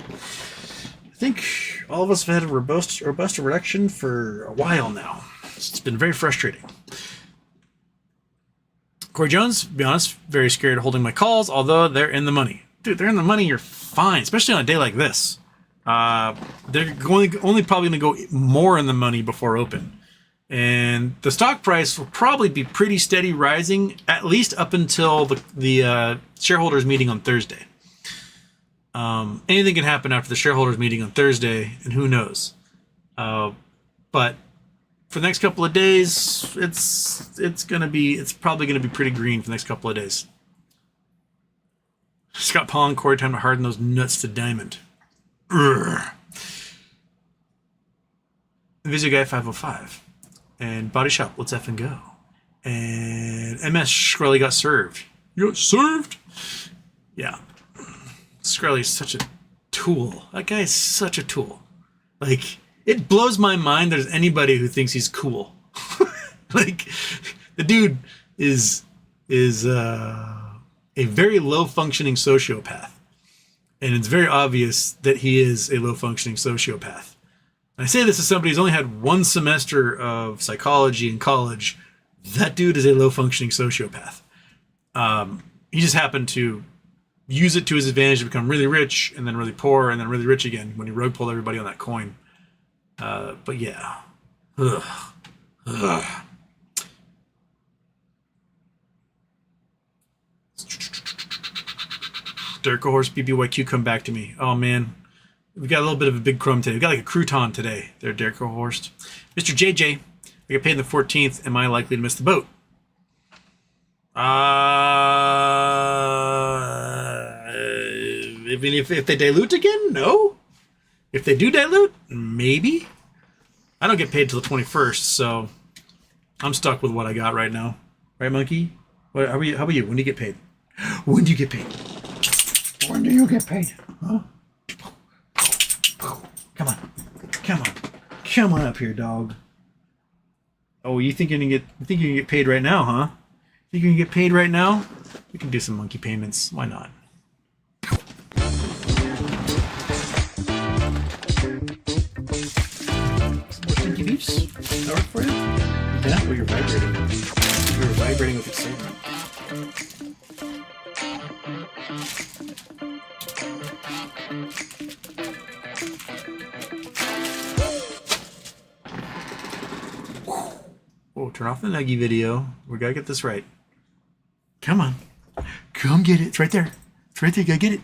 think all of us have had a robust erection for a while now. It's been very frustrating. Corey Jones, to be honest, very scared of holding my calls, although they're in the money. Dude, they're in the money, you're fine, especially on a day like this. They're only probably going to go more in the money before open. And the stock price will probably be pretty steady rising, at least up until the shareholders meeting on Thursday. Anything can happen after the shareholders meeting on Thursday, and who knows. But for the next couple of days, it's probably going to be pretty green for the next couple of days. Scott Paul and Corey, time to harden those nuts to diamond. Visual Guy 505. And Body Shop, let's effing go. And MS Skrelly got served. You got served? Yeah. Skrelly's such a tool. That guy is such a tool. Like, it blows my mind there's anybody who thinks he's cool. Like, the dude is a very low-functioning sociopath. And it's very obvious that he is a low-functioning sociopath. And I say this as somebody who's only had one semester of psychology in college. That dude is a low-functioning sociopath. He just happened to use it to his advantage to become really rich, and then really poor, and then really rich again when he rug pulled everybody on that coin. But yeah. Ugh. Derek Horse BBYQ, come back to me. Oh man, we got a little bit of a big crumb today. We got like a crouton today. There, Derek Horst. Mr. JJ, I get paid the 14th. Am I likely to miss the boat? If they dilute again, no. If they do dilute, maybe. I don't get paid till the 21st, so I'm stuck with what I got right now. Right, Monkey? How about you? When do you get paid? When do you get paid? When do you get paid? Huh? Come on. Come on. Come on up here, dog. Oh, you think you can get paid right now, huh? Think you can get paid right now? We can do some monkey payments. Why not? Some more stinky beefs? That work for you? Yeah, well, you're vibrating. You're vibrating with excitement. Oh, turn off the nuggy video. We gotta get this right. Come on. Come get it. It's right there. It's right there. You gotta get it.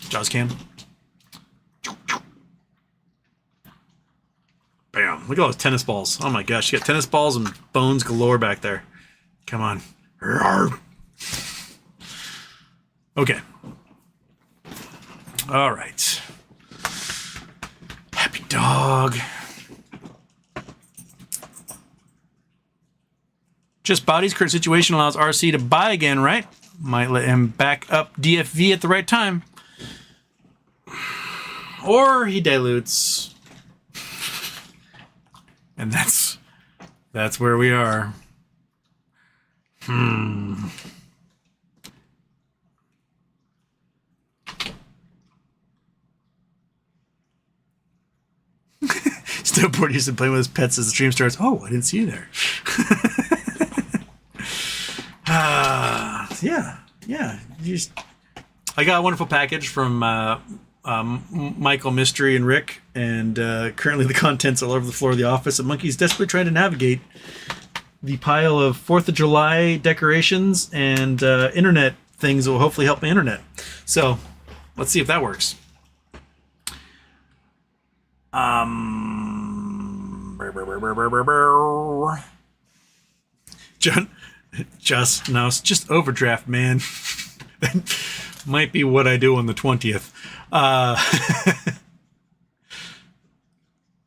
Jaws cam. Bam. Look at all those tennis balls. Oh my gosh. You got tennis balls and bones galore back there. Come on. Okay. All right. Happy dog. Just Body's current situation allows RC to buy again, right? Might let him back up DFV at the right time. Or he dilutes. And that's where we are. Snowboard used to play with his pets as the stream starts. Oh, I didn't see you there. Yeah. I got a wonderful package from Michael, Mystery, and Rick, and currently the contents all over the floor of the office. And Monkey's desperately trying to navigate the pile of 4th of July decorations and internet things that will hopefully help my internet. So let's see if that works. It's just overdraft, man. That might be what I do on the 20th.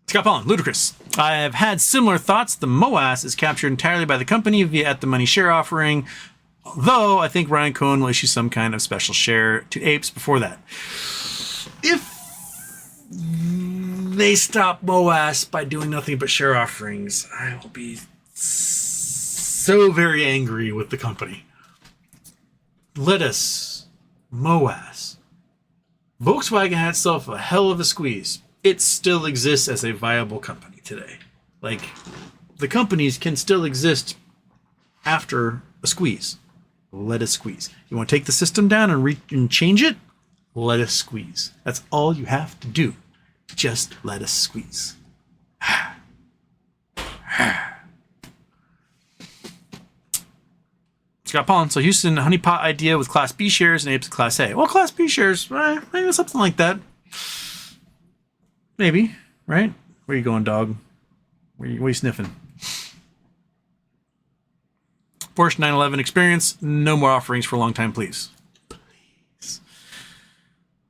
Scott Pollen, ludicrous. I have had similar thoughts. The MOAS is captured entirely by the company via at the money share offering, though I think Ryan Cohen will issue some kind of special share to apes before that. If they stop MOAS by doing nothing but share offerings, I will be so very angry with the company. Lettuce, MOAS. Volkswagen had itself a hell of a squeeze. It still exists as a viable company today. Like, the companies can still exist after a squeeze. Let us squeeze. You want to take the system down and change it? Let us squeeze. That's all you have to do. Just let us squeeze. Scott Pollen. So Houston honeypot idea with Class B shares and apes Class A. Well, Class B shares, maybe something like that. Maybe, right? Where you going, dog? What are you sniffing? Porsche 911 experience. No more offerings for a long time, please. Please.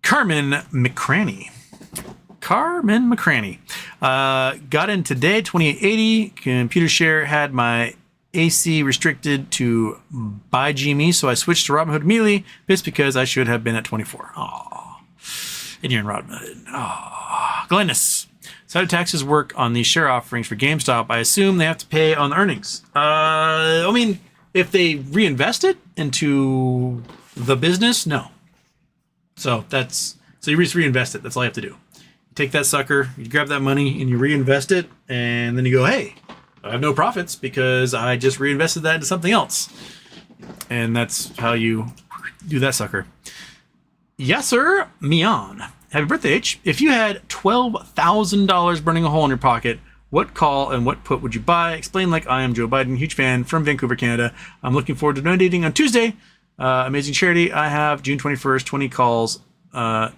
Carmen McCranny. Got in today, 2880. Computer share had my AC restricted to buy GME, so I switched to Robinhood immediately, just because I should have been at 24. Aww. And you're in Robinhood. Aww. Glennis. So how do taxes work on these share offerings for GameStop? I assume they have to pay on the earnings. I mean, if they reinvest it into the business, no. So you just reinvest it. That's all you have to do. You take that sucker, you grab that money, and you reinvest it, and then you go, hey, I have no profits because I just reinvested that into something else. And that's how you do that sucker. Yes, sir. Mian. Happy birthday, H. If you had $12,000 burning a hole in your pocket, what call and what put would you buy? Explain like I am Joe Biden, huge fan from Vancouver, Canada. I'm looking forward to donating on Tuesday. Amazing charity. I have June 21st, 20 calls, and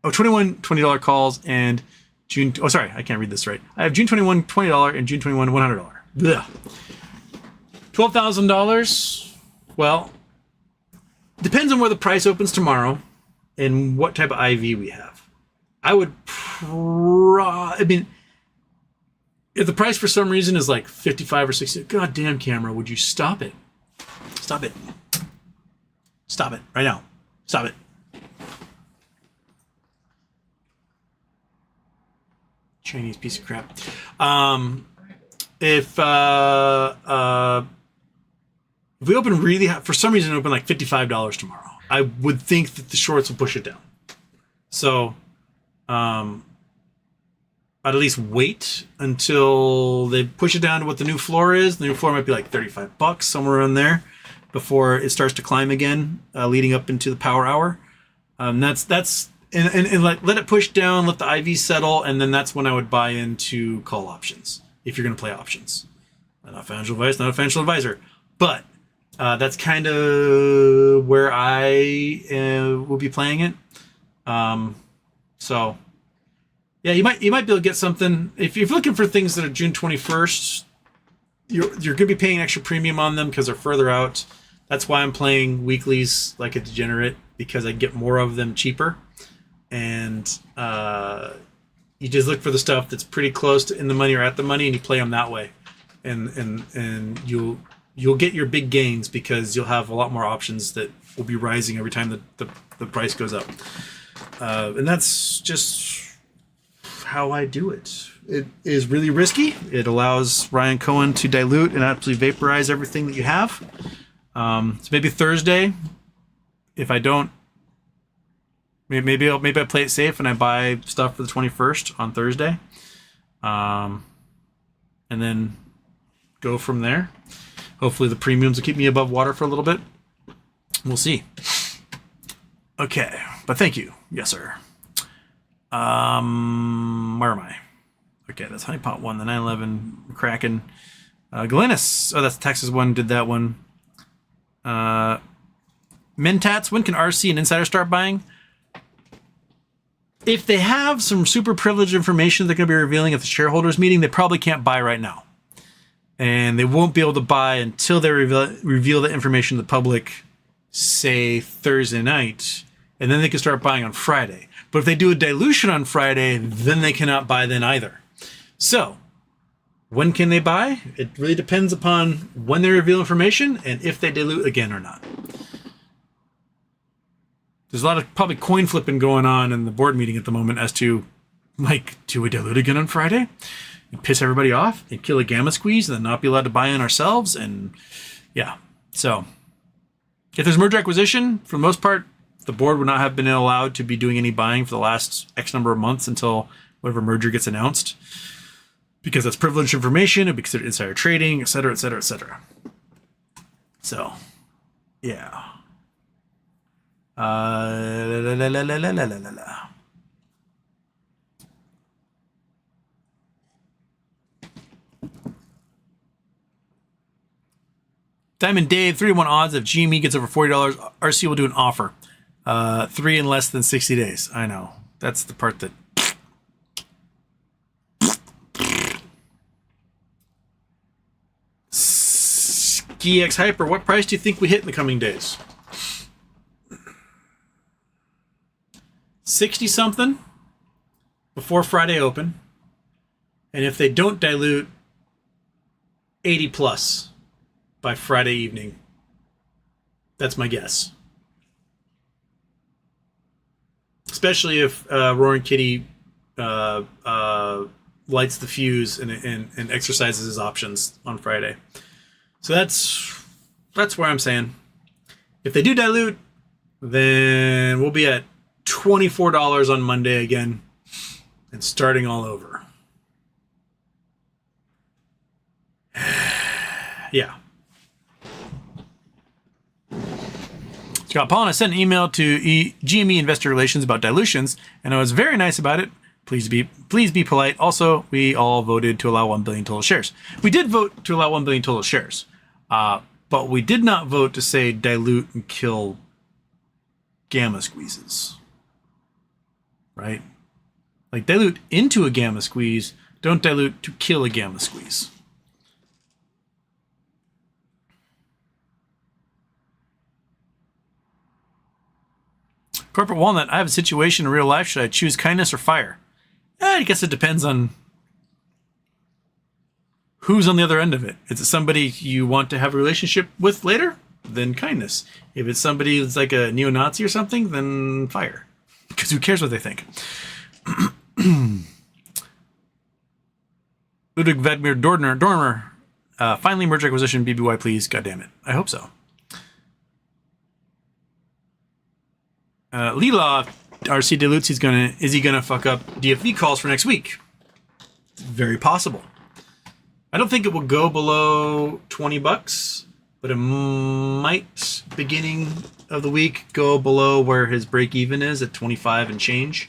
21 $20 calls and June. Oh, sorry, I can't read this right. I have June 21 $20 and June 21 $100. Blech. $12,000. Well, depends on where the price opens tomorrow and what type of IV we have. I mean, If the price for some reason is like 55 or 60, god damn camera, would you stop it? Stop it. Stop it right now. Stop it. Chinese piece of crap. If we open really high, for some reason open like $55 tomorrow, I would think that the shorts will push it down. So I'd at least wait until they push it down to what the new floor is. The new floor might be like $35, somewhere in there, before it starts to climb again, leading up into the power hour. That's and like let it push down, let the IV settle, and then that's when I would buy into call options if you're going to play options. Not financial advice, not a financial advisor, but that's kind of where I will be playing it. So yeah, you might be able to get something if you're looking for things that are June 21st. You're going to be paying extra premium on them because they're further out. That's why I'm playing weeklies like a degenerate, because I get more of them cheaper. And you just look for the stuff that's pretty close to in the money or at the money, and you play them that way. And you'll get your big gains because you'll have a lot more options that will be rising every time the price goes up. And that's just how I do it. It is really risky. It allows Ryan Cohen to dilute and absolutely vaporize everything that you have. So maybe Thursday, if I don't, maybe I play it safe and I buy stuff for the 21st on Thursday, and then go from there. Hopefully the premiums will keep me above water for a little bit. We'll see. Okay, but thank you. Yes, sir. Where am I? Okay, that's Honeypot 1, the 911, Kraken. Glennis. Oh, that's the Texas one. Did that one. Mentats. When can RC and Insider start buying? If they have some super privileged information they're going to be revealing at the shareholders meeting, they probably can't buy right now. And they won't be able to buy until they reveal the information to the public, say Thursday night, and then they can start buying on Friday. But if they do a dilution on Friday, then they cannot buy then either. So, when can they buy? It really depends upon when they reveal information and if they dilute again or not. There's a lot of probably coin flipping going on in the board meeting at the moment as to, like, do we dilute again on Friday? And piss everybody off and kill a gamma squeeze and then not be allowed to buy in ourselves? And yeah, so if there's merger acquisition, for the most part, the board would not have been allowed to be doing any buying for the last X number of months until whatever merger gets announced, because that's privileged information. It'd be considered insider trading, et cetera, et cetera, et cetera. So, yeah. Diamond Dave, 3-1 odds if GME gets over $40, RC will do an offer. 3 in less than 60 days. I know. That's the part that... SkiX Hyper, what price do you think we hit in the coming days? 60 something before Friday open. And if they don't dilute, 80 plus by Friday evening. That's my guess. Especially if Roaring Kitty lights the fuse and exercises his options on Friday. So that's where I'm saying. If they do dilute, then we'll be at $24 on Monday again and starting all over. Yeah. Scott Paul and I sent an email to GME Investor Relations about dilutions, and I was very nice about it. Please be polite. Also, we all voted to allow 1 billion total shares. We did vote to allow 1 billion total shares, but we did not vote to say dilute and kill gamma squeezes. Right? Like, dilute into a gamma squeeze, don't dilute to kill a gamma squeeze. Corporate Walnut, I have a situation in real life. Should I choose kindness or fire? I guess it depends on who's on the other end of it? Is it somebody you want to have a relationship with later? Then kindness. If it's somebody that's like a neo-Nazi or something, then fire. Because who cares what they think? Ludwig Vladimir Dormer. Finally, merger acquisition, BBY, please. God damn it. I hope so. Leela, RC dilutes. Is he gonna fuck up DFV calls for next week? It's very possible. I don't think it will go below $20, but it might, beginning of the week, go below where his break even is at 25 and change.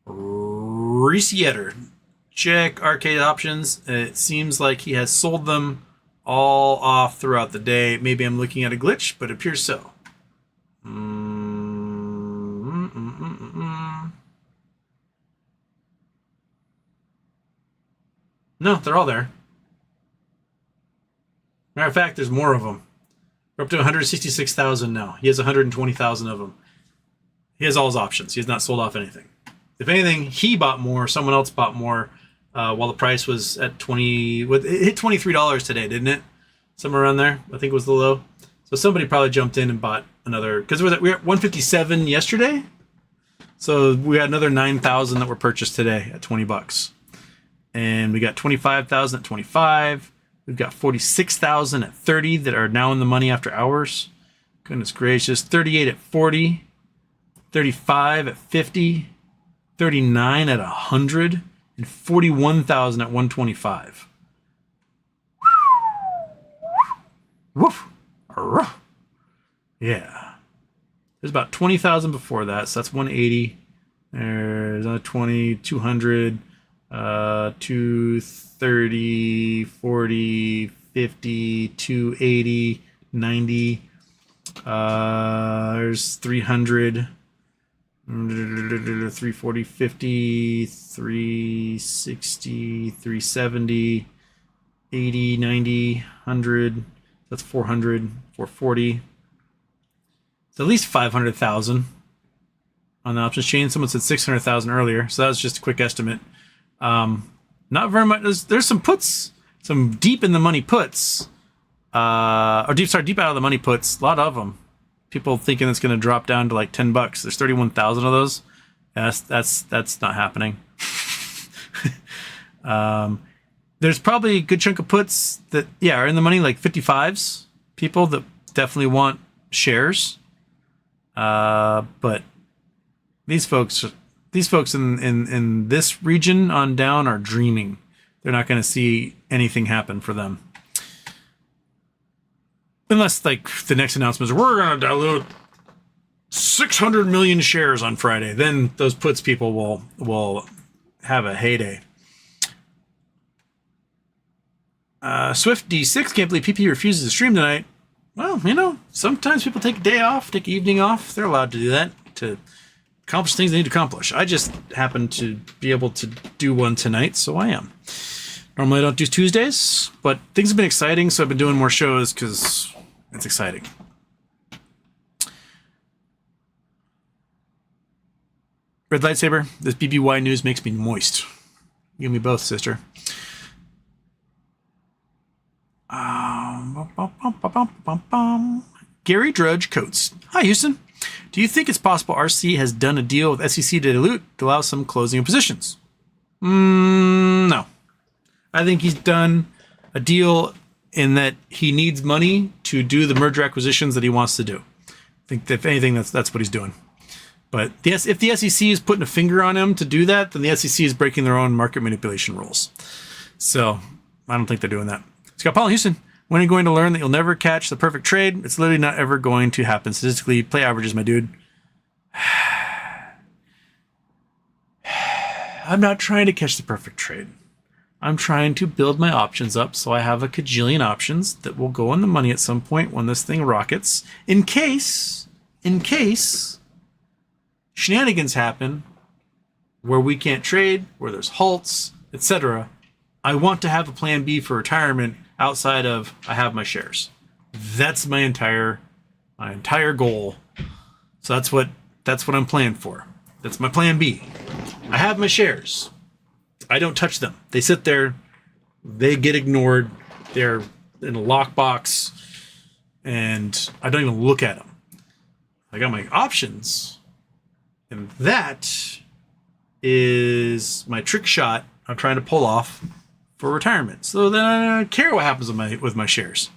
Resetter. Check arcade options. It seems like he has sold them all off throughout the day. Maybe I'm looking at a glitch, but it appears so. No, they're all there. Matter of fact, there's more of them. We're up to 166,000 now. He has 120,000 of them. He has all his options. He has not sold off anything. If anything, he bought more. Someone else bought more while the price was at 20. It hit $23 today, didn't it? Somewhere around there. I think it was the low. So somebody probably jumped in and bought another. Because we were at 157 yesterday. So we had another 9,000 that were purchased today at $20. And we got 25,000 at 25. We've got 46,000 at 30 that are now in the money after hours. Goodness gracious. 38 at 40. 35 at 50. 39 at 100. And 41,000 at 125. Woof. Yeah. There's about 20,000 before that, so that's 180. There's another 20, 200. 230, 40, 50, 280, 90. There's 300, 340, 50, 360, 370, 80, 90, 100. That's 400, 440. It's at least 500,000 on the options chain. Someone said 600,000 earlier, so that was just a quick estimate. Not very much. There's some puts, some deep in the money puts, deep out of the money puts. A lot of them. People thinking it's going to drop down to like $10. There's 31,000 of those. That's not happening. There's probably a good chunk of puts that are in the money, like 55s. People that definitely want shares. But these folks in this region on down are dreaming. They're not going to see anything happen for them. Unless, like, the next announcement is, we're going to dilute 600 million shares on Friday. Then those puts people will have a heyday. Swift D6, can't believe PP refuses to stream tonight. Well, sometimes people take a day off, take an evening off. They're allowed to do that to accomplish things they need to accomplish. I just happen to be able to do one tonight, so I am. Normally I don't do Tuesdays, but things have been exciting, so I've been doing more shows because it's exciting. Red Lightsaber, this BBY news makes me moist. You and me both, sister. Gary Drudge Coates. Hi, Houston. Do you think it's possible RC has done a deal with SEC to dilute to allow some closing of positions? No. I think he's done a deal in that he needs money to do the merger acquisitions that he wants to do. I think that if anything, that's what he's doing. But if the SEC is putting a finger on him to do that, then the SEC is breaking their own market manipulation rules. So I don't think they're doing that. Scott Paul, Houston. When are you going to learn that you'll never catch the perfect trade? It's literally not ever going to happen. Statistically, play averages, my dude. I'm not trying to catch the perfect trade. I'm trying to build my options up so I have a cajillion options that will go in the money at some point when this thing rockets. In case shenanigans happen where we can't trade, where there's halts, etc. I want to have a plan B for retirement outside of I have my shares. That's my entire goal. So that's what That's what I'm planning for. That's my plan B. I have my shares. I don't touch them. They sit there. They get ignored. They're in a lockbox. And I don't even look at them. I got my options. And that is my trick shot I'm trying to pull off for retirement. So then I don't care what happens with my shares.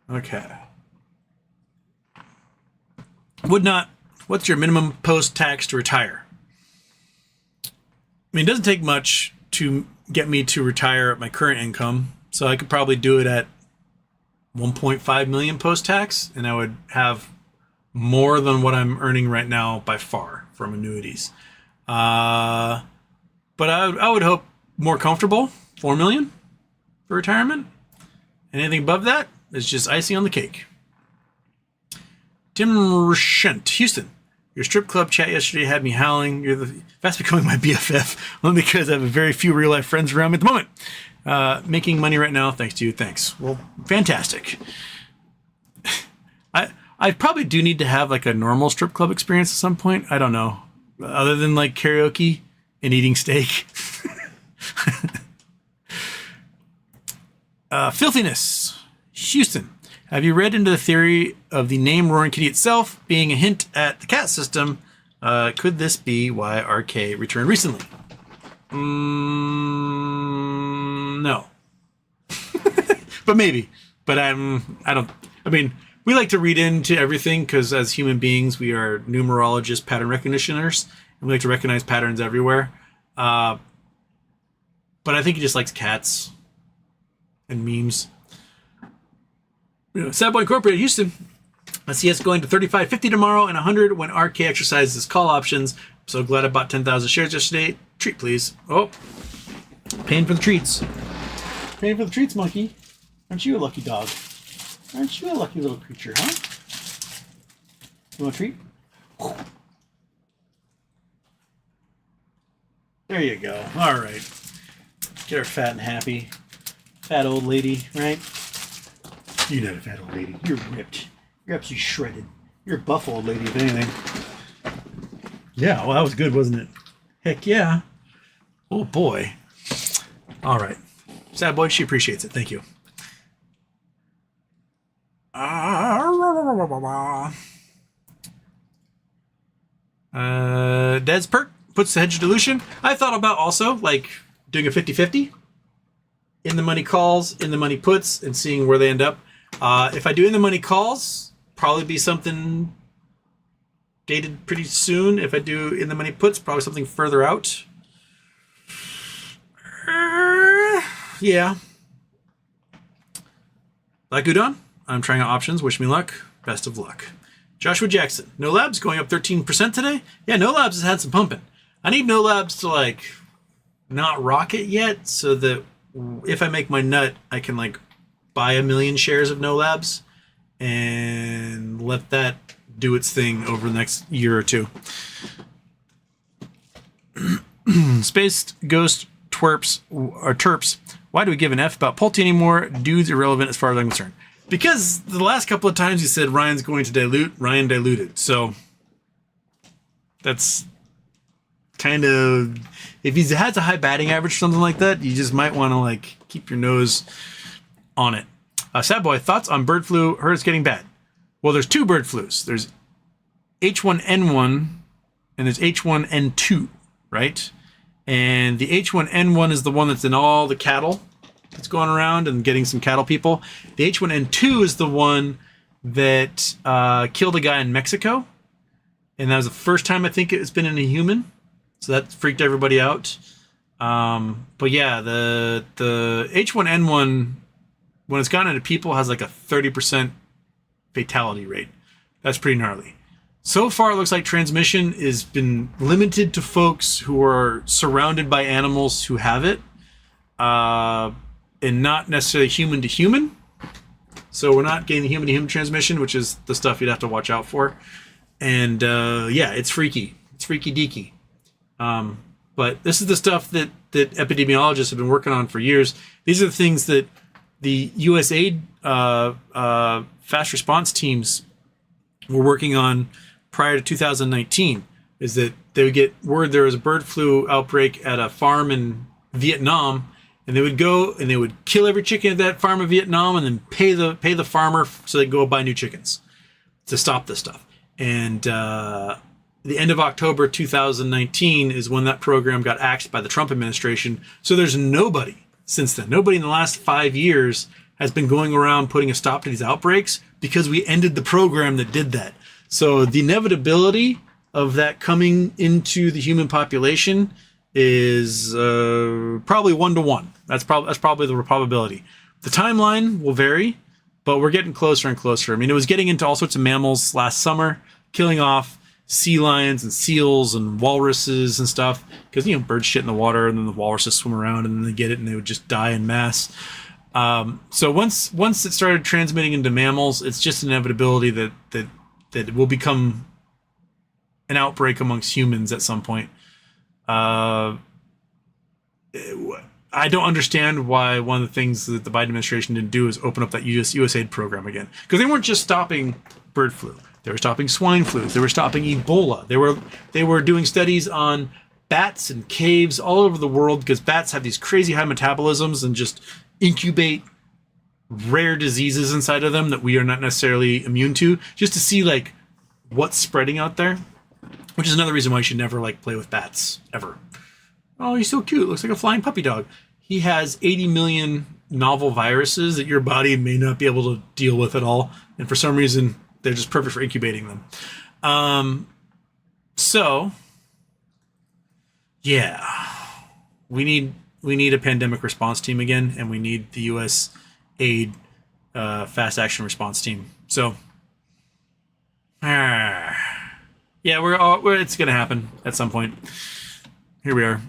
Okay. What's your minimum post-tax to retire? I mean, it doesn't take much to get me to retire at my current income. So I could probably do it at 1.5 million post-tax, and I would have more than what I'm earning right now by far from annuities. But I would hope more comfortable, 4 million for retirement. Anything above that is just icing on the cake. Tim Rashent, Houston. Your strip club chat yesterday had me howling. You're fast becoming my BFF, only because I have very few real life friends around me at the moment. Making money right now, thanks to you. Thanks. Well, fantastic. I probably do need to have like a normal strip club experience at some point. I don't know. Other than like karaoke and eating steak. Filthiness. Houston. Have you read into the theory of the name Roaring Kitty itself being a hint at the cat system? Could this be why RK returned recently? No. But maybe. But I mean, we like to read into everything because as human beings, we are numerologist pattern recognitioners. And we like to recognize patterns everywhere. But I think he just likes cats and memes. Sad Boy Incorporated, Houston. I see us going to 35.50 tomorrow and 100 when RK exercises his call options. I'm so glad I bought 10,000 shares yesterday. Treat, please. Oh, paying for the treats. Paying for the treats, monkey. Aren't you a lucky dog? Aren't you a lucky little creature, huh? You want a treat? There you go. All right. Get her fat and happy. Fat old lady, right? You're not a fat old lady. You're ripped. You're absolutely shredded. You're a buff old lady, if anything. Yeah, well, that was good, wasn't it? Heck yeah. Oh, boy. All right. Sad boy, she appreciates it. Thank you. Des Perk puts the hedge dilution. I thought about also, like, doing a 50-50. In the money calls, in the money puts, and seeing where they end up. If I do in the money calls, probably be something dated pretty soon. If I do in the money puts, probably something further out. Yeah. Like Udon, I'm trying out options. Wish me luck. Best of luck. Joshua Jackson. No Labs going up 13% today? Yeah, No Labs has had some pumping. I need No Labs to, like, not rocket yet so that if I make my nut, I can, like, buy 1 million shares of No Labs and let that do its thing over the next year or two. Spaced Ghost Twerps or Terps. Why do we give an F about Pulte anymore? Dude's irrelevant as far as I'm concerned. Because the last couple of times you said Ryan's going to dilute, Ryan diluted. So that's kind of, if he has a high batting average or something like that, you just might want to like keep your nose on it. Sad boy, thoughts on bird flu? Heard it's getting bad. Well, there's two bird flus. There's H1N1 and there's H1N2, right? And the H1N1 is the one that's in all the cattle that's going around and getting some cattle people. The H1N2 is the one that killed a guy in Mexico. And that was the first time I think it's been in a human. So that freaked everybody out. But yeah, the H1N1, when it's gone into people, has like a 30% fatality rate. That's pretty gnarly. So far, it looks like transmission has been limited to folks who are surrounded by animals who have it, and not necessarily human to human. So we're not getting the human to human transmission, which is the stuff you'd have to watch out for. And yeah, it's freaky. It's freaky deaky. But this is the stuff that epidemiologists have been working on for years. These are the things that the USAID fast response teams were working on prior to 2019 is that they would get word there was a bird flu outbreak at a farm in Vietnam, and they would go and they would kill every chicken at that farm in Vietnam and then pay the farmer so they could go buy new chickens to stop this stuff. And the end of October 2019 is when that program got axed by the Trump administration. So there's nobody since then. Nobody in the last 5 years has been going around putting a stop to these outbreaks because we ended the program that did that. So the inevitability of that coming into the human population is probably 1 to 1. That's probably the probability. The timeline will vary, but we're getting closer and closer. I mean, it was getting into all sorts of mammals last summer, killing off sea lions and seals and walruses and stuff because, you know, birds shit in the water and then the walruses swim around and then they get it and they would just die in mass. So once it started transmitting into mammals, it's just an inevitability that it will become an outbreak amongst humans at some point. I don't understand why one of the things that the Biden administration didn't do is open up that USAID program again, because they weren't just stopping bird flu. They were stopping swine flu. They were stopping Ebola. They were doing studies on bats in caves all over the world because bats have these crazy high metabolisms and just incubate rare diseases inside of them that we are not necessarily immune to, just to see like what's spreading out there, which is another reason why you should never like play with bats ever. Oh, he's so cute. Looks like a flying puppy dog. He has 80 million novel viruses that your body may not be able to deal with at all. And for some reason, they're just perfect for incubating them. So, yeah, we need a pandemic response team again, and we need the USAID fast action response team. So, yeah, it's going to happen at some point. Here we are.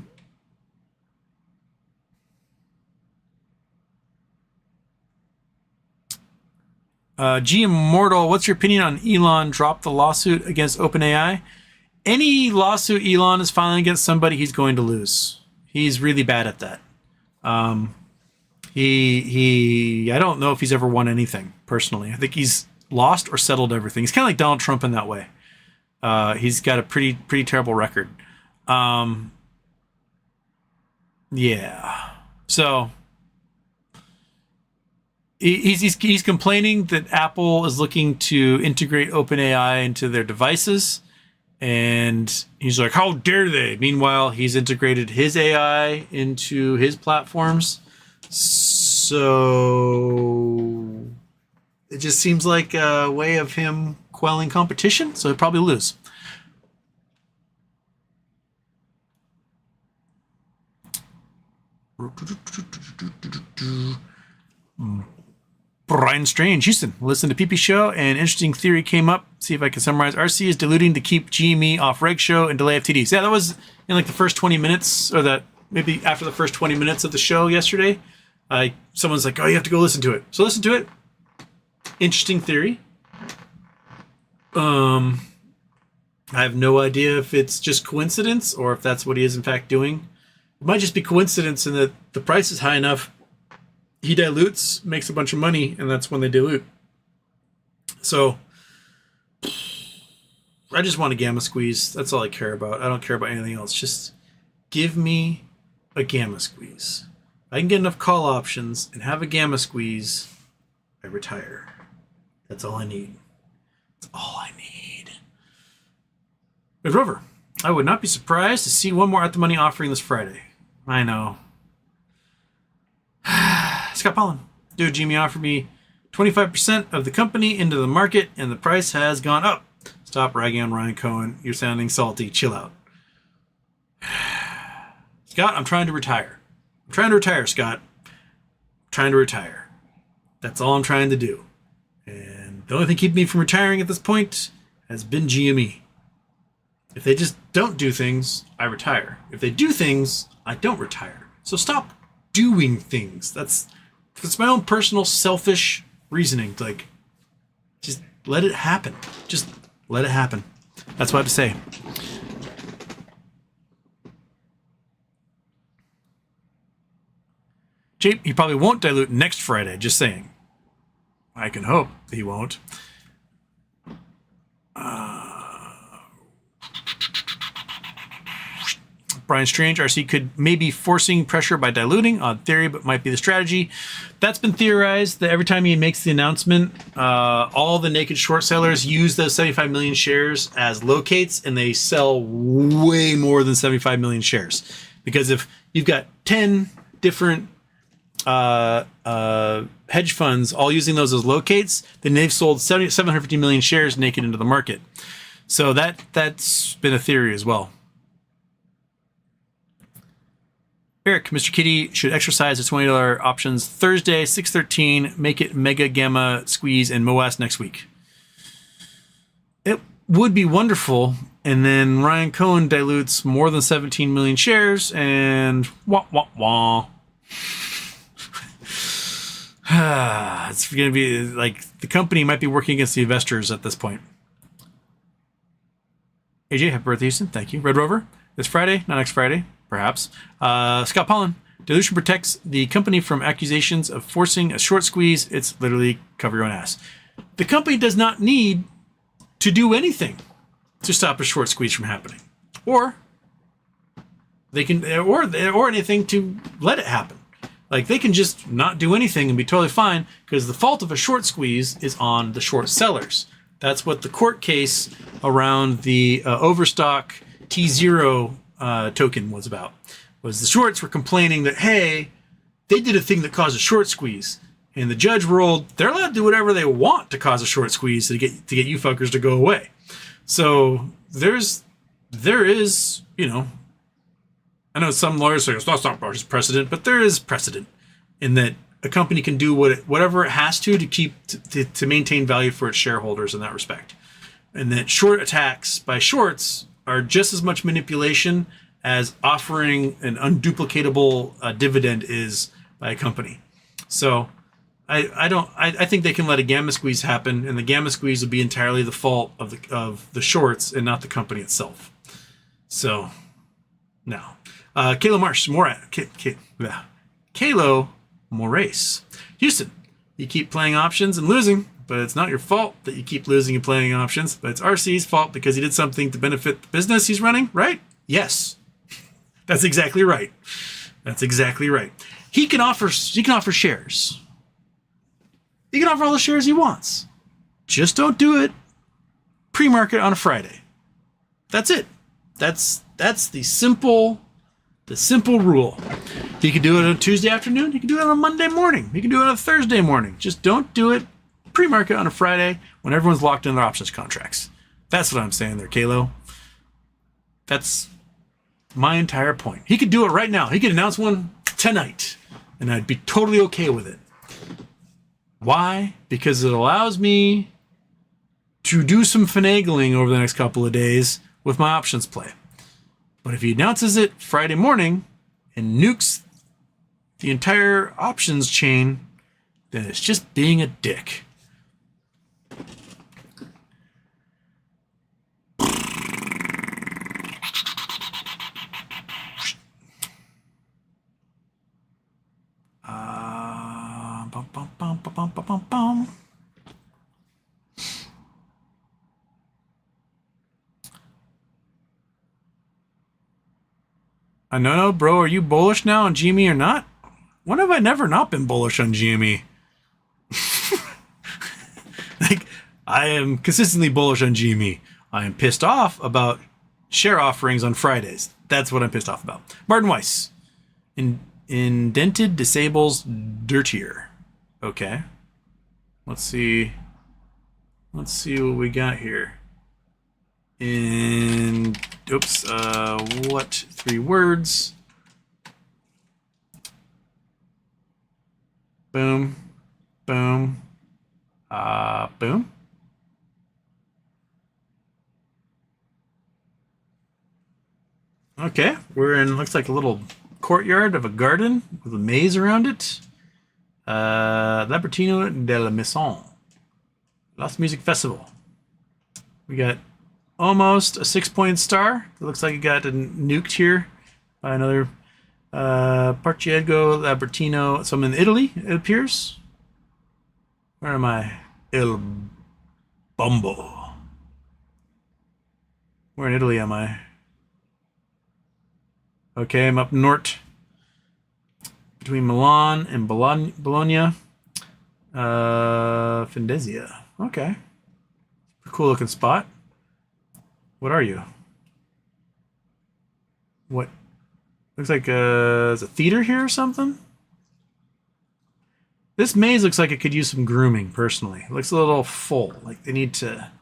G Immortal, what's your opinion on Elon dropped the lawsuit against OpenAI? Any lawsuit Elon is filing against somebody, he's going to lose. He's really bad at that. I don't know if he's ever won anything personally. I think he's lost or settled everything. He's kind of like Donald Trump in that way. He's got a pretty terrible record. Yeah. So he's complaining that Apple is looking to integrate OpenAI into their devices, and he's like, how dare they? Meanwhile, he's integrated his AI into his platforms. So it just seems like a way of him quelling competition, so he'll probably lose. Brian Strange, Houston, listen to PP Show, and interesting theory came up. See if I can summarize. RC is diluting to keep GME off reg show and delay FTDs. Yeah, that was in like the first 20 minutes, or that maybe after the first 20 minutes of the show yesterday. Someone's like, oh, you have to go listen to it. So listen to it. Interesting theory. I have no idea if it's just coincidence or if that's what he is in fact doing. It might just be coincidence in that the price is high enough. He dilutes, makes a bunch of money, and that's when they dilute. So I just want a gamma squeeze. That's all I care about. I don't care about anything else. Just give me a gamma squeeze. If I can get enough call options and have a gamma squeeze, I retire. That's all I need. That's all I need. But Rover, I would not be surprised to see one more at the money offering this Friday. I know. Scott Pollen. Dude, Jimmy offered me 25% of the company into the market, and the price has gone up. Stop ragging on Ryan Cohen. You're sounding salty. Chill out. Scott, I'm trying to retire. I'm trying to retire, Scott. I'm trying to retire. That's all I'm trying to do. And the only thing keeping me from retiring at this point has been GME. If they just don't do things, I retire. If they do things, I don't retire. So stop doing things. That's my own personal selfish reasoning. Like, just let it happen. Just let it happen. That's what I have to say. He probably won't dilute next Friday, just saying. I can hope he won't. Brian Strange, RC could maybe forcing pressure by diluting, odd theory, but might be the strategy. That's been theorized that every time he makes the announcement, all the naked short sellers use those 75 million shares as locates, and they sell way more than 75 million shares. Because if you've got 10 different hedge funds all using those as locates, then they've sold 750 million shares naked into the market. So that's been a theory as well. Eric, Mr. Kitty should exercise the $20 options Thursday, 6/13. Make it mega gamma squeeze and MOAS next week. It would be wonderful. And then Ryan Cohen dilutes more than 17 million shares and wah, wah, wah. It's going to be like the company might be working against the investors at this point. AJ, happy birthday, Houston. Thank you. Red Rover, this Friday, not next Friday. Perhaps. Scott Pollen, dilution protects the company from accusations of forcing a short squeeze. It's literally cover your own ass. The company does not need to do anything to stop a short squeeze from happening, or they can, or anything to let it happen. Like they can just not do anything and be totally fine because the fault of a short squeeze is on the short sellers. That's what the court case around the Overstock T0 token was about. Was the shorts were complaining that, hey, they did a thing that caused a short squeeze, and the judge ruled they're allowed to do whatever they want to cause a short squeeze to get you fuckers to go away. So there is, you know, I know some lawyers say it's not precedent, but there is precedent in that a company can do whatever it has to keep to maintain value for its shareholders in that respect, and that short attacks by shorts are just as much manipulation as offering an unduplicatable dividend is by a company. So I think they can let a gamma squeeze happen, and the gamma squeeze will be entirely the fault of the shorts and not the company itself. So now, Kalo Marsh, Kalo Moraes, Houston, you keep playing options and losing, but it's not your fault that you keep losing and playing options, but it's RC's fault because he did something to benefit the business he's running, right? Yes. That's exactly right. That's exactly right. He can offer shares. He can offer all the shares he wants. Just don't do it pre-market on a Friday. That's it. That's the simple rule. He can do it on a Tuesday afternoon. He can do it on a Monday morning. He can do it on a Thursday morning. Just don't do it pre-market on a Friday when everyone's locked in their options contracts. That's what I'm saying there, Kalo. That's my entire point. He could do it right now. He could announce one tonight, and I'd be totally okay with it. Why? Because it allows me to do some finagling over the next couple of days with my options play. But if he announces it Friday morning and nukes the entire options chain, then it's just being a dick. No, bro, are you bullish now on GME or not? When have I never not been bullish on GME? Like, I am consistently bullish on GME. I am pissed off about share offerings on Fridays. That's what I'm pissed off about. Martin Weiss. Indented disables dirtier. Okay. Let's see what we got here. What 3 words? Boom, boom, boom. Okay, we're in, looks like a little courtyard of a garden with a maze around it. Labertino de la Maison. Lost Music Festival. We got almost a 6-point star. It looks like it got nuked here by another Parciego, Labertino. So I'm in Italy, it appears. Where am I? Il Bumbo. Where in Italy am I? Okay, I'm up north. Between Milan and Bologna. Findezia. Okay. Cool looking spot. What are you? What? Looks like there's a theater here or something? This maze looks like it could use some grooming, personally. It looks a little full. Like they need to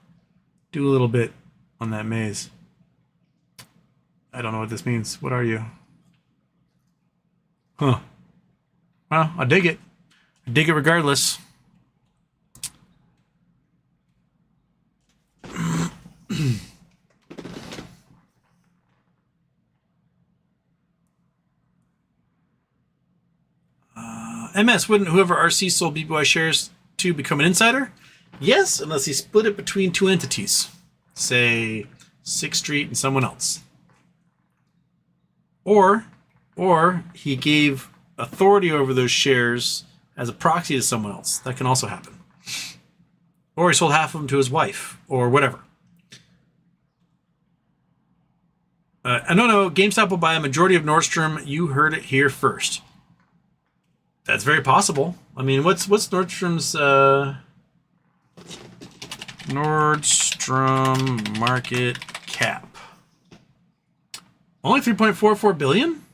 do a little bit on that maze. I don't know what this means. What are you? Huh. Well, I dig it. I dig it regardless. MS, wouldn't whoever RC sold BBY shares to become an insider? Yes, unless he split it between two entities. Say, 6th Street and someone else. Or he gave authority over those shares as a proxy to someone else. That can also happen. Or he sold half of them to his wife, or whatever. I don't know, GameStop will buy a majority of Nordstrom. You heard it here first. That's very possible. I mean, what's Nordstrom's Nordstrom market cap? Only 3.44 billion?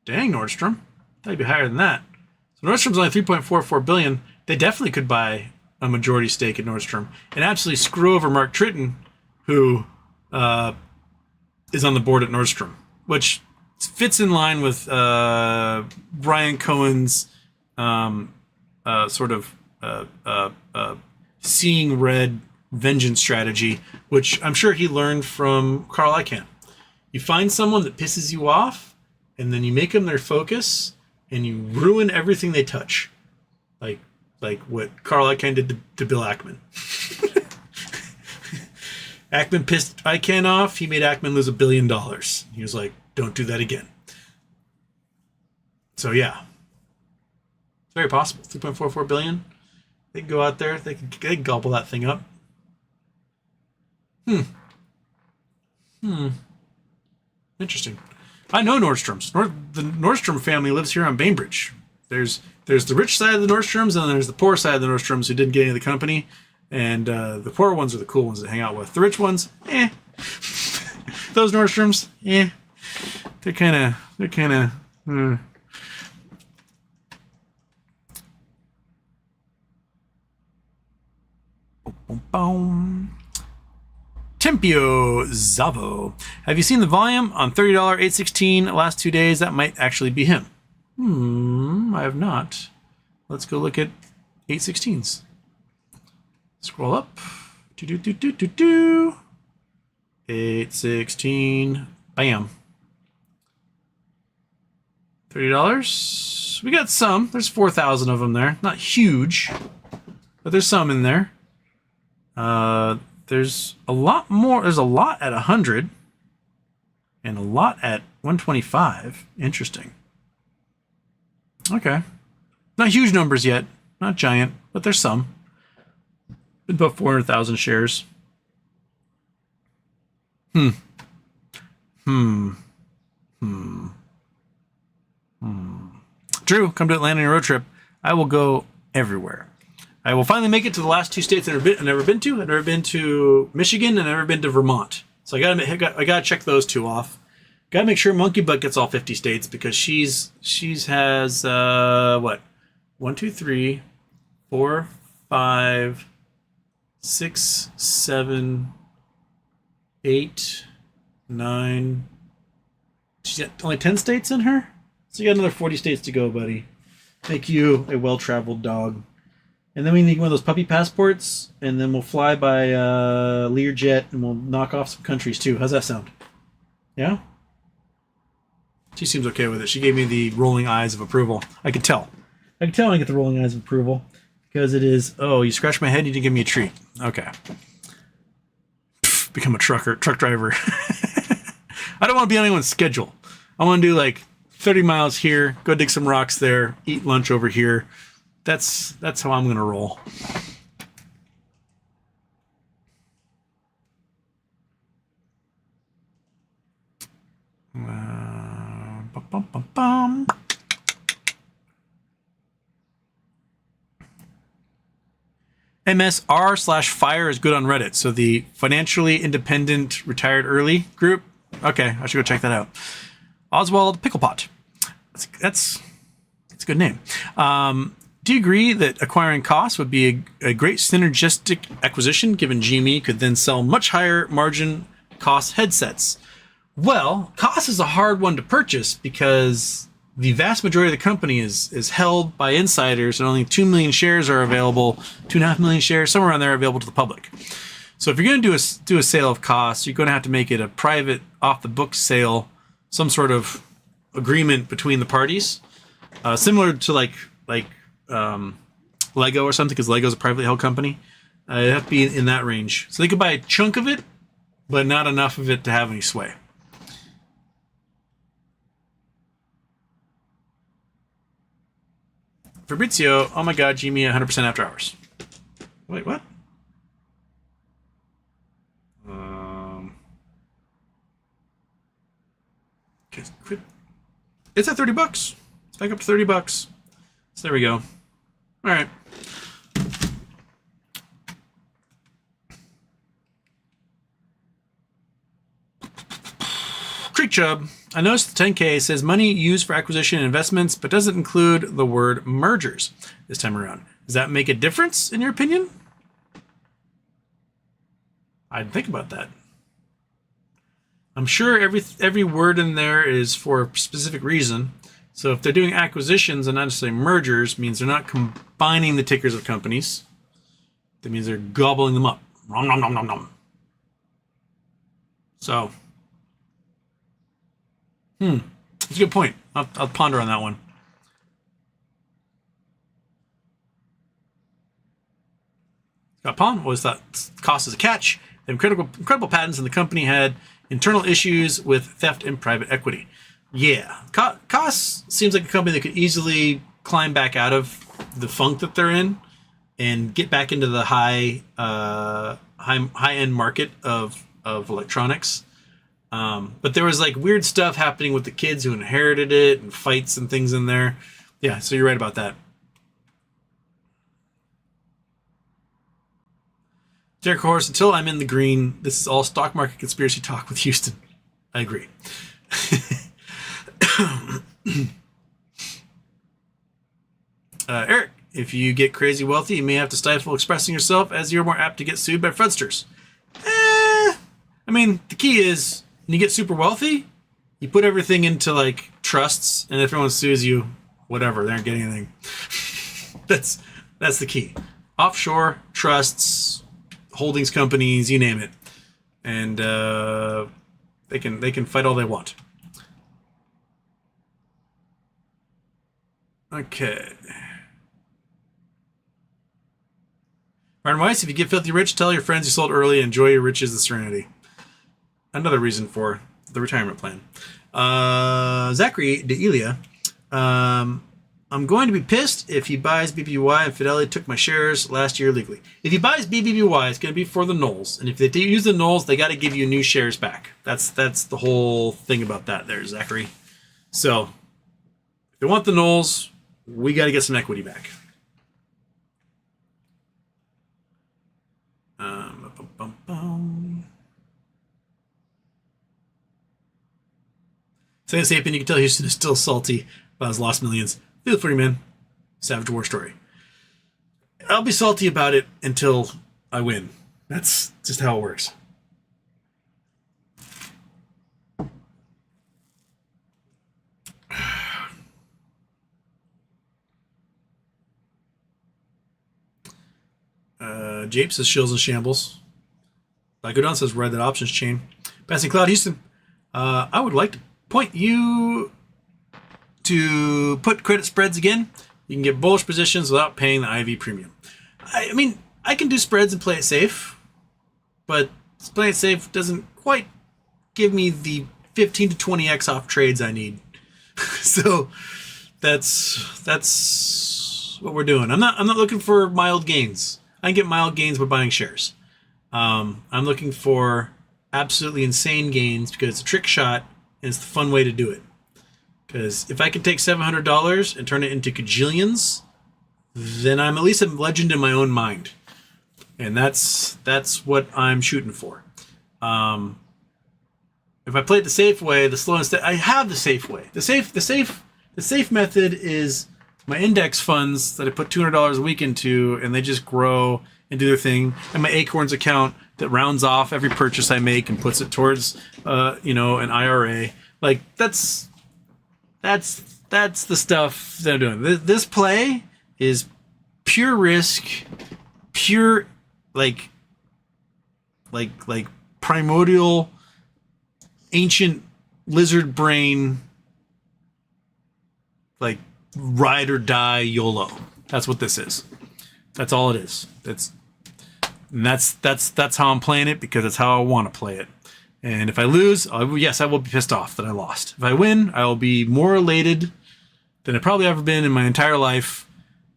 Dang, Nordstrom. Thought you'd be higher than that. So Nordstrom's only 3.44 billion. They definitely could buy a majority stake in Nordstrom and absolutely screw over Mark Tritton, who is on the board at Nordstrom, which fits in line with Brian Cohen's seeing red vengeance strategy, which I'm sure he learned from Carl Icahn. You find someone that pisses you off, and then you make them their focus, and you ruin everything they touch. Like what Carl Icahn did to Bill Ackman. Ackman pissed Icahn off. He made Ackman lose $1 billion. He was like, don't do that again. So yeah. It's very possible. 3.44 billion. They can go out there. They can gobble that thing up. Interesting. I know Nordstrom's. The Nordstrom family lives here on Bainbridge. There's the rich side of the Nordstroms, and then there's the poor side of the Nordstroms who didn't get any of the company. And the poor ones are the cool ones to hang out with. The rich ones, Those Nordstroms, They're kind of. Tempio Zavo. Have you seen the volume on $30 816 last 2 days? That might actually be him. I have not. Let's go look at 816s. Scroll up. 816. Bam. $30. We got some. There's 4,000 of them there. Not huge, but there's some in there. There's a lot more. There's a lot at 100 and a lot at 125. Interesting. Okay. Not huge numbers yet. Not giant, but there's some. About 400,000 shares. Drew, come to Atlanta on a road trip. I will go everywhere. I will finally make it to the last 2 states I've never been to. I've never been to Michigan and I've never been to Vermont. So I gotta check those 2 off. Gotta make sure Monkey Butt gets all 50 states because she's has what? 1, 2, 3, 4, 5, 6, 7, 8, 9. She's got only 10 states in her? So you got another 40 states to go, buddy. Make you a well-traveled dog. And then we need one of those puppy passports, and then we'll fly by Learjet, and we'll knock off some countries too. How's that sound? Yeah? She seems okay with it. She gave me the rolling eyes of approval. I could tell. I can tell when I get the rolling eyes of approval. Because it is, oh, you scratched my head, you didn't give me a treat. Okay. Become a truck driver. I don't want to be on anyone's schedule. I want to do like 30 miles here, go dig some rocks there, eat lunch over here. That's how I'm going to roll. MSR/fire is good on Reddit. So the financially independent retired early group. Okay, I should go check that out. Oswald Picklepot. That's a good name. Do you agree that acquiring Koss would be a great synergistic acquisition, given GME could then sell much higher margin Koss headsets? Well, Koss is a hard one to purchase because the vast majority of the company is held by insiders, and only 2 million shares are available, 2.5 million shares, somewhere around there, available to the public. So if you're going to do a sale of Koss, you're going to have to make it a private, off-the-books sale, some sort of agreement between the parties, similar to like Lego or something, because Lego's a privately held company. It'd have to be in that range. So they could buy a chunk of it, but not enough of it to have any sway. Fabrizio, oh my god, Jimmy, 100% after hours. Wait, what? It's at $30. It's back up to $30. So there we go. All right. Creek Chub. I noticed the 10K says money used for acquisition and investments, but doesn't include the word mergers this time around. Does that make a difference, in your opinion? I'd think about that. I'm sure every word in there is for a specific reason. So if they're doing acquisitions and not necessarily mergers, means they're not combining the tickers of companies. That means they're gobbling them up. Nom, nom, nom, nom, nom. So, that's a good point. I'll ponder on that one. Got pawn was that Koss as a catch. They have incredible patents, and the company had internal issues with theft and private equity. Yeah, Koss seems like a company that could easily climb back out of the funk that they're in and get back into the high end market of electronics. But there was like weird stuff happening with the kids who inherited it and fights and things in there. Yeah, so you're right about that. Derek Horse, until I'm in the green, this is all stock market conspiracy talk with Houston. I agree. Eric, if you get crazy wealthy, you may have to stifle expressing yourself, as you're more apt to get sued by fraudsters. I mean, the key is when you get super wealthy, you put everything into like trusts, and if everyone sues you, whatever, they aren't getting anything. That's the key. Offshore trusts, holdings companies, you name it, and they can fight all they want. Okay. Ryan Weiss, if you get filthy rich, tell your friends you sold early and enjoy your riches and serenity. Another reason for the retirement plan. Zachary DeElia. I'm going to be pissed if he buys BBY and Fidelity took my shares last year legally. If he buys BBY, it's going to be for the Knolls. And if they use the Knolls, they got to give you new shares back. That's the whole thing about that there, Zachary. So, if they want the Knolls, we got to get some equity back. Saying Sapien, you can tell Houston is still salty about his lost millions. Feel for you, man. Savage War story. I'll be salty about it until I win. That's just how it works. Japes says shills and shambles. Lycodon says read that options chain. Passing Cloud Houston. I would like to point you to put credit spreads again. You can get bullish positions without paying the IV premium. I mean, I can do spreads and play it safe, but playing it safe doesn't quite give me the 15 to 20x off trades I need So that's what we're doing. I'm not looking for mild gains. I can get mild gains by buying shares. I'm looking for absolutely insane gains because it's a trick shot and it's the fun way to do it. Because if I can take $700 and turn it into gajillions, then I'm at least a legend in my own mind. And that's what I'm shooting for. If I play it the safe way, the slow and steady, I have the safe way. The safe method is my index funds that I put $200 a week into, and they just grow and do their thing. And my Acorns account that rounds off every purchase I make and puts it towards, an IRA. Like that's the stuff that I'm doing. This play is pure risk, pure like primordial, ancient lizard brain, like ride or die YOLO. That's what this is. That's all it is. That's how I'm playing it because it's how I want to play it. And if I lose, yes, I will be pissed off that I lost. If I win, I will be more elated than I've probably ever been in my entire life.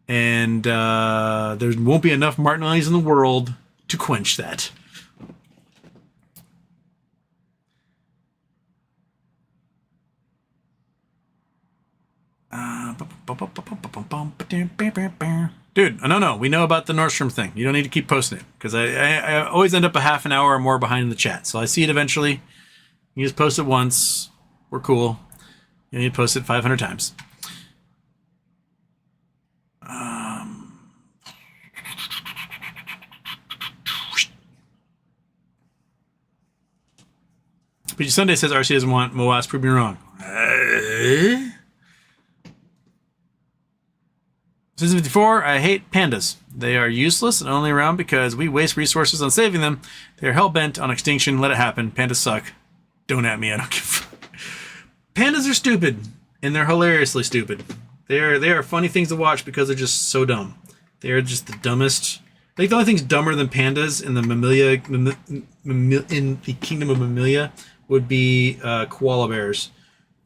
And there won't be enough Martinellis in the world to quench that. Dude, no. We know about the Nordstrom thing. You don't need to keep posting it because I always end up a half an hour or more behind in the chat. So I see it eventually. You just post it once. We're cool. You need to post it 500 times. But Sunday says RC doesn't want Moas. Prove me wrong. Since 54, I hate pandas. They are useless and only around because we waste resources on saving them. They are hell-bent on extinction. Let it happen. Pandas suck. Don't at me. I don't give a... Pandas are stupid, and they're hilariously stupid. They are funny things to watch because they're just so dumb. They are just the dumbest. Like, the only thing's dumber than pandas in the in the kingdom of mammalia would be koala bears.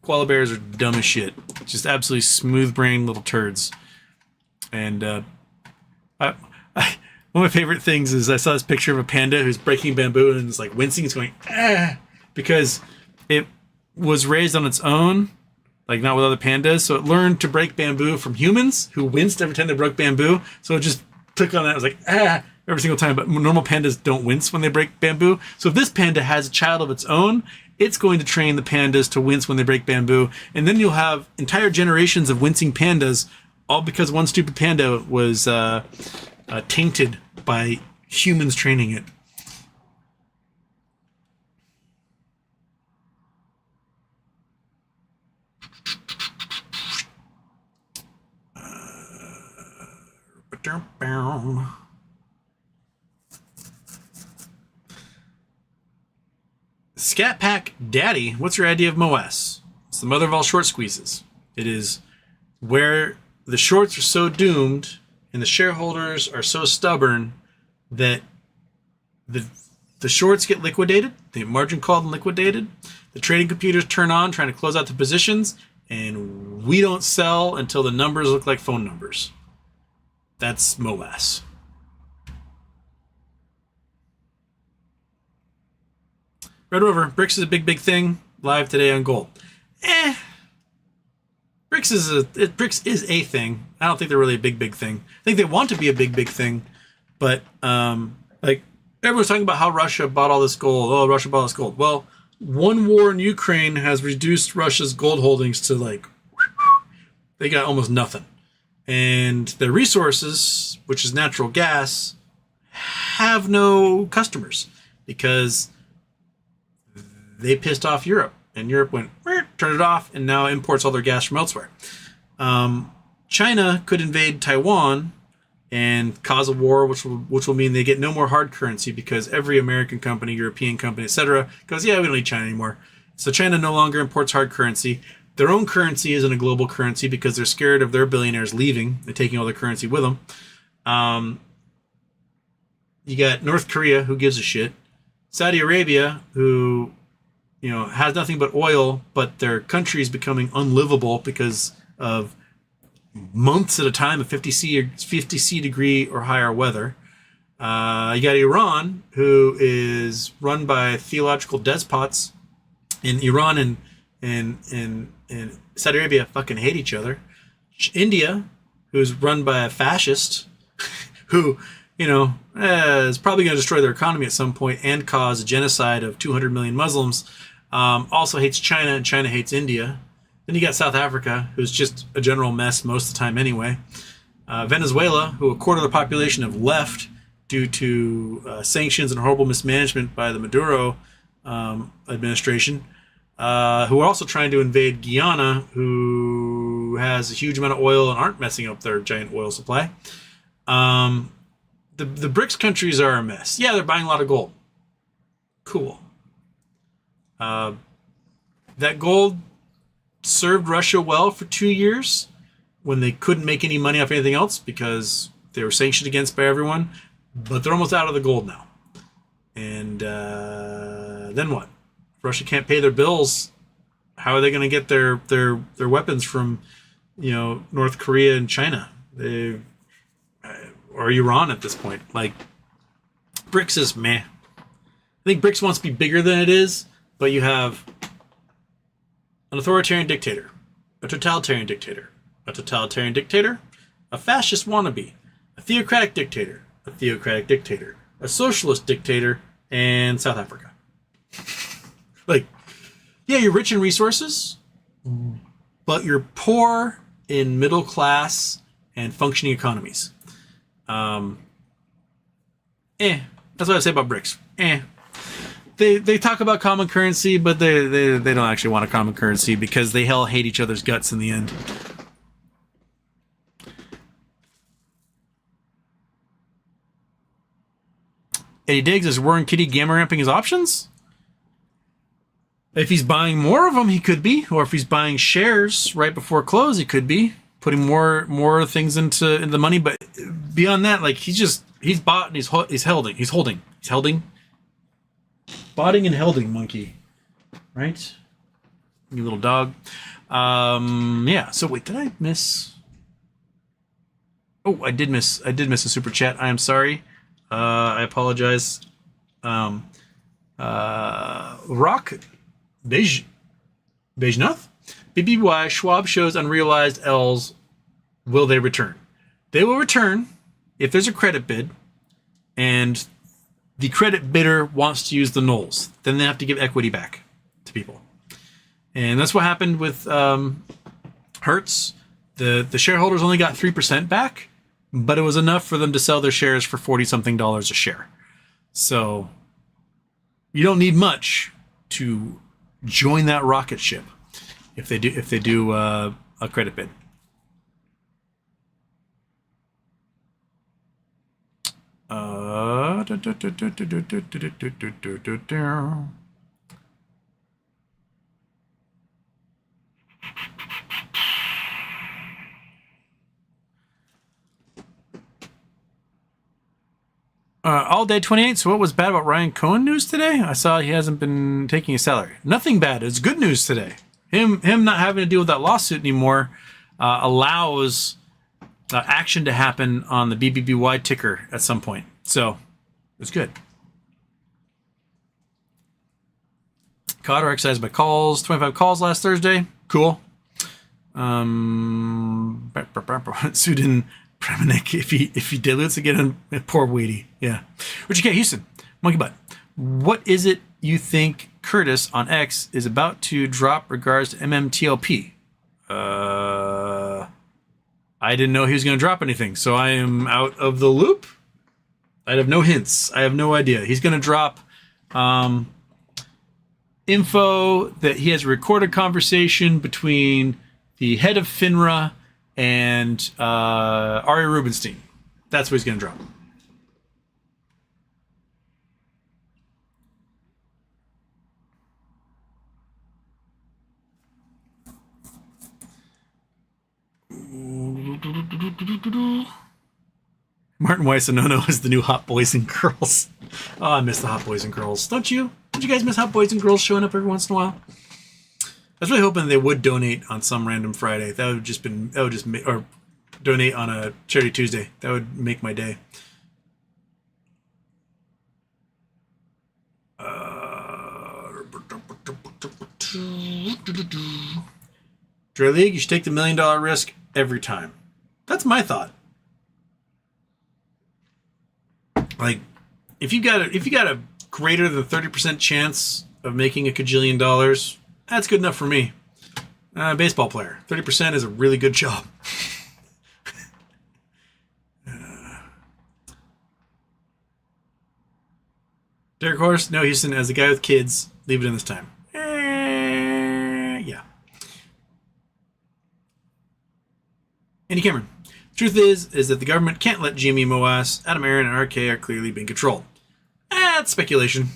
Koala bears are dumb as shit. Just absolutely smooth-brained little turds. And one of my favorite things is I saw this picture of a panda who's breaking bamboo and is like wincing. It's going, because it was raised on its own, like not with other pandas. So it learned to break bamboo from humans who winced every time they broke bamboo. So it just took on that. It was like, every single time. But normal pandas don't wince when they break bamboo. So if this panda has a child of its own, it's going to train the pandas to wince when they break bamboo. And then you'll have entire generations of wincing pandas, all because one stupid panda was tainted by humans training it. Scat Pack Daddy, what's your idea of MOS? It's the mother of all short squeezes. It is where the shorts are so doomed and the shareholders are so stubborn that the shorts get liquidated, the margin called and liquidated, the trading computers turn on trying to close out the positions, and we don't sell until the numbers look like phone numbers. That's MOAS. Red Rover, BRICS is a big thing. Live today on gold. BRICS is a thing. I don't think they're really a big thing. I think they want to be a big thing, but like everyone's talking about how Russia bought all this gold. Oh, Russia bought all this gold. Well, one war in Ukraine has reduced Russia's gold holdings to like they got almost nothing, and their resources, which is natural gas, have no customers because they pissed off Europe. And Europe went, turned it off, and now imports all their gas from elsewhere. China could invade Taiwan and cause a war, which will mean they get no more hard currency because every American company, European company, etc., goes, yeah, we don't need China anymore. So China no longer imports hard currency. Their own currency isn't a global currency because they're scared of their billionaires leaving and taking all their currency with them. You got North Korea, who gives a shit. Saudi Arabia, who has nothing but oil, but their country is becoming unlivable because of months at a time of 50 degree or higher weather. You got Iran, who is run by theological despots. In Iran and Saudi Arabia fucking hate each other. India, who's run by a fascist, who is probably going to destroy their economy at some point and cause a genocide of 200 million Muslims. Also hates China, and China hates India. Then you got South Africa, who's just a general mess most of the time anyway. Venezuela, who a quarter of the population have left due to sanctions and horrible mismanagement by the Maduro administration, who are also trying to invade Guyana, who has a huge amount of oil and aren't messing up their giant oil supply. The BRICS countries are a mess. Yeah, they're buying a lot of gold. Cool. That gold served Russia well for 2 years when they couldn't make any money off anything else because they were sanctioned against by everyone. But they're almost out of the gold now. And then what? If Russia can't pay their bills, how are they going to get their weapons from North Korea and China? Or Iran at this point. Like, BRICS is meh. I think BRICS wants to be bigger than it is, but you have an authoritarian dictator, a totalitarian dictator, a fascist wannabe, a theocratic dictator, a socialist dictator, and South Africa. Like, yeah, you're rich in resources, but you're poor in middle class and functioning economies. That's what I say about BRICS. They talk about common currency, but they don't actually want a common currency because they all hate each other's guts in the end. Eddie Diggs, is Warren Kitty gamma ramping his options? If he's buying more of them, he could be. Or if he's buying shares right before close, he could be putting more things into the money. But beyond that, like he's bought and he's holding. Botting and holding, monkey. Right? You little dog. Yeah. So wait, did I miss? Oh, I did miss a super chat. I am sorry. I apologize. Rock Bejnath? BBY, Schwab shows unrealized L's. Will they return? They will return if there's a credit bid and the credit bidder wants to use the nulls. Then they have to give equity back to people. And that's what happened with Hertz. The shareholders only got 3% back, but it was enough for them to sell their shares for $40-something a share. So you don't need much to join that rocket ship if they do a credit bid. All day 28. So what was bad about Ryan Cohen news today? I saw he hasn't been taking his salary. Nothing bad. It's good news today. Him not having to deal with that lawsuit anymore allows action to happen on the BBBY ticker at some point. So it's good. Cotter excised by calls. 25 calls last Thursday. Cool. Sudin Pramanik, if he dilutes again, poor Weedy. Yeah. Richard K. Houston, Monkey Butt. What is it you think Curtis on X is about to drop regards to MMTLP? I didn't know he was going to drop anything, so I am out of the loop. I have no hints. I have no idea. He's going to drop info that he has a recorded conversation between the head of FINRA and Ari Rubenstein. That's what he's going to drop. Martin Weiss and Nono is the new Hot Boys and Girls. Oh, I miss the Hot Boys and Girls. Don't you? Did you guys miss Hot Boys and Girls showing up every once in a while? I was really hoping they would donate on some random Friday. Or donate on a Charity Tuesday. That would make my day. Dre League, you should take the $1 million risk every time. That's my thought. Like, if you got a greater than 30% chance of making a $1 kajillion, that's good enough for me. Baseball player, 30% is a really good job. Derek Horse, no, Houston, as the guy with kids, leave it in this time. Yeah. Andy Cameron. Truth is that the government can't let GME MOAS, Adam Aaron, and RK are clearly being controlled. That's speculation.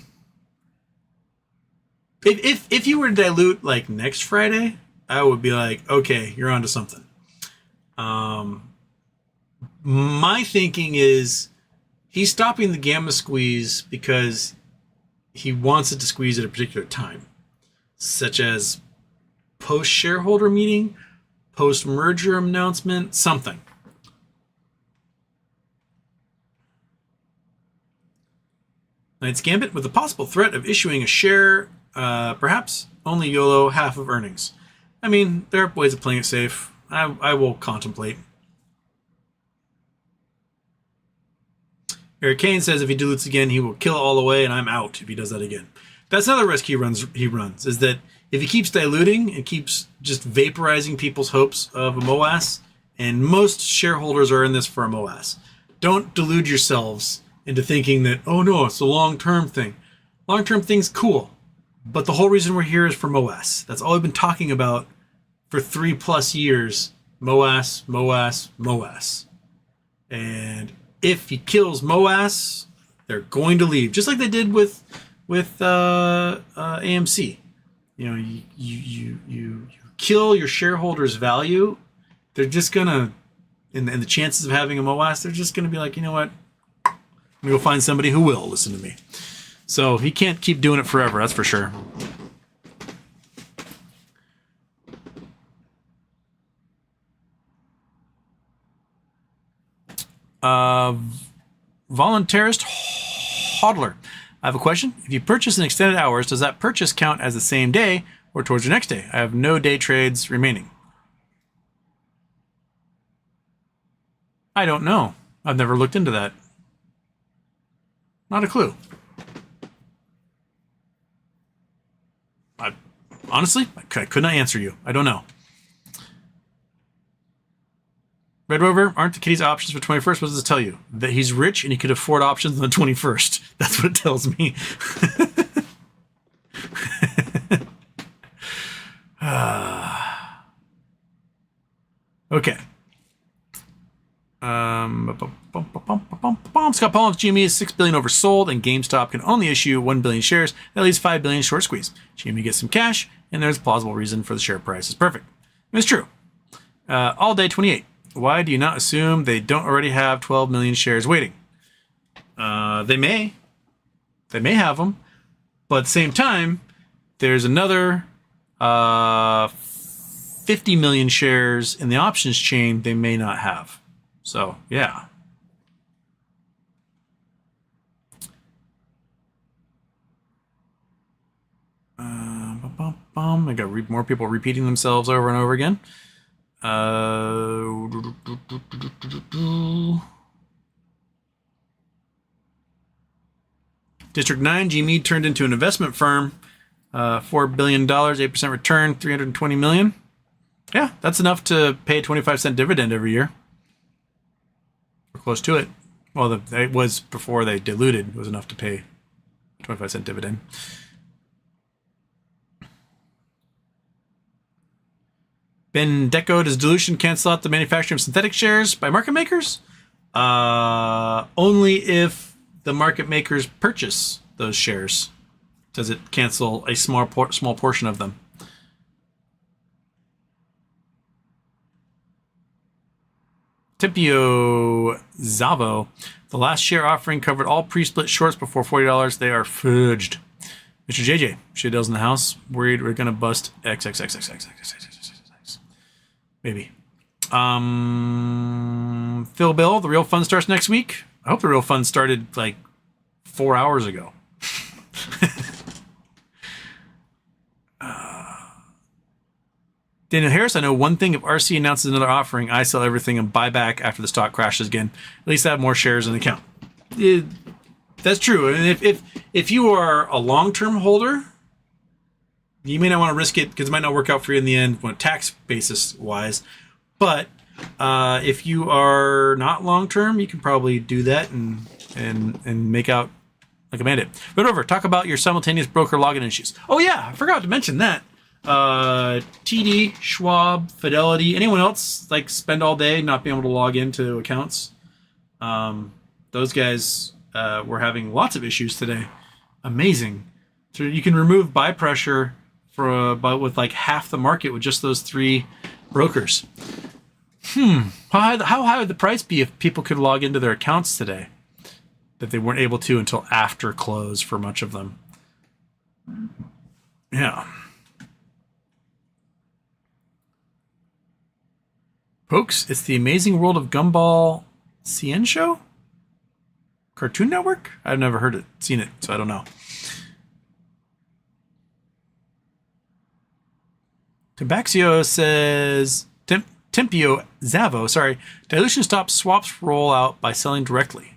If you were to dilute like next Friday, I would be like, okay, you're onto something. My thinking is he's stopping the gamma squeeze because he wants it to squeeze at a particular time, such as post-shareholder meeting, post-merger announcement, something. Knight's Gambit, with the possible threat of issuing a share, perhaps only YOLO half of earnings. I mean, there are ways of playing it safe. I will contemplate. Eric Kane says if he dilutes again, he will kill all the way, and I'm out if he does that again. That's another risk he runs, is that if he keeps diluting and keeps just vaporizing people's hopes of a MOAS, and most shareholders are in this for a MOAS, don't delude yourselves into thinking that, oh no, it's a long-term thing. Long-term thing's cool, but the whole reason we're here is for MOAS. That's all we've been talking about for 3+ years. MOAS, MOAS, MOAS. And if he kills MOAS, they're going to leave, just like they did with AMC. You know, you kill your shareholders' value, they're just gonna, and the chances of having a MOAS, they're just gonna be like, you know what? I'm gonna go find somebody who will listen to me. So he can't keep doing it forever, that's for sure. Voluntarist hodler. I have a question. If you purchase in extended hours, does that purchase count as the same day or towards your next day? I have no day trades remaining. I don't know. I've never looked into that. Not a clue. Honestly, I could not answer you. I don't know. Red Rover, aren't the kitty's options for 21st? What does it tell you? That he's rich and he could afford options on the 21st. That's what it tells me. Okay. Scott Paul's GME is $6 billion oversold, and GameStop can only issue 1 billion shares. That leaves $5 billion short squeeze. GME gets some cash, and there's a plausible reason for the share price. It's perfect. And it's true. All day 28. Why do you not assume they don't already have 12 million shares waiting? They may have them, but at the same time, there's another 50 million shares in the options chain they may not have. So, yeah. I got more people repeating themselves over and over again. District 9, GME turned into an investment firm. $4 billion, 8% return, $320 million. Yeah, that's enough to pay a 25-cent dividend every year. Or close to it. Well, it was before they diluted. It was enough to pay a 25-cent dividend. Ben Deco, does dilution cancel out the manufacturing of synthetic shares by market makers? Only if the market makers purchase those shares does it cancel a small portion of them. Tipio Zavo, the last share offering covered all pre-split shorts before $40. They are fudged. Mr. JJ, Shadell's in the house. Worried we're gonna bust XXXXXXXXX. Maybe. Phil Bill, the real fun starts next week. I hope the real fun started like 4 hours ago. Daniel Harris, I know one thing. If RC announces another offering, I sell everything and buy back after the stock crashes again. At least I have more shares in the account. That's true. And if you are a long-term holder, you may not want to risk it because it might not work out for you in the end, tax basis wise. But if you are not long-term, you can probably do that and make out like a bandit. But over, talk about your simultaneous broker login issues. Oh yeah, I forgot to mention that. TD, Schwab, Fidelity, anyone else like spend all day not being able to log into accounts? Those guys were having lots of issues today. Amazing. So you can remove buy pressure with like half the market with just those 3 brokers. How high would the price be if people could log into their accounts today that they weren't able to until after close for much of them? Yeah. Folks, it's the Amazing World of Gumball CN show? Cartoon Network? I've never seen it, so I don't know. Tabaxio says, Tempio Zavo, sorry, dilution stops swaps roll out by selling directly.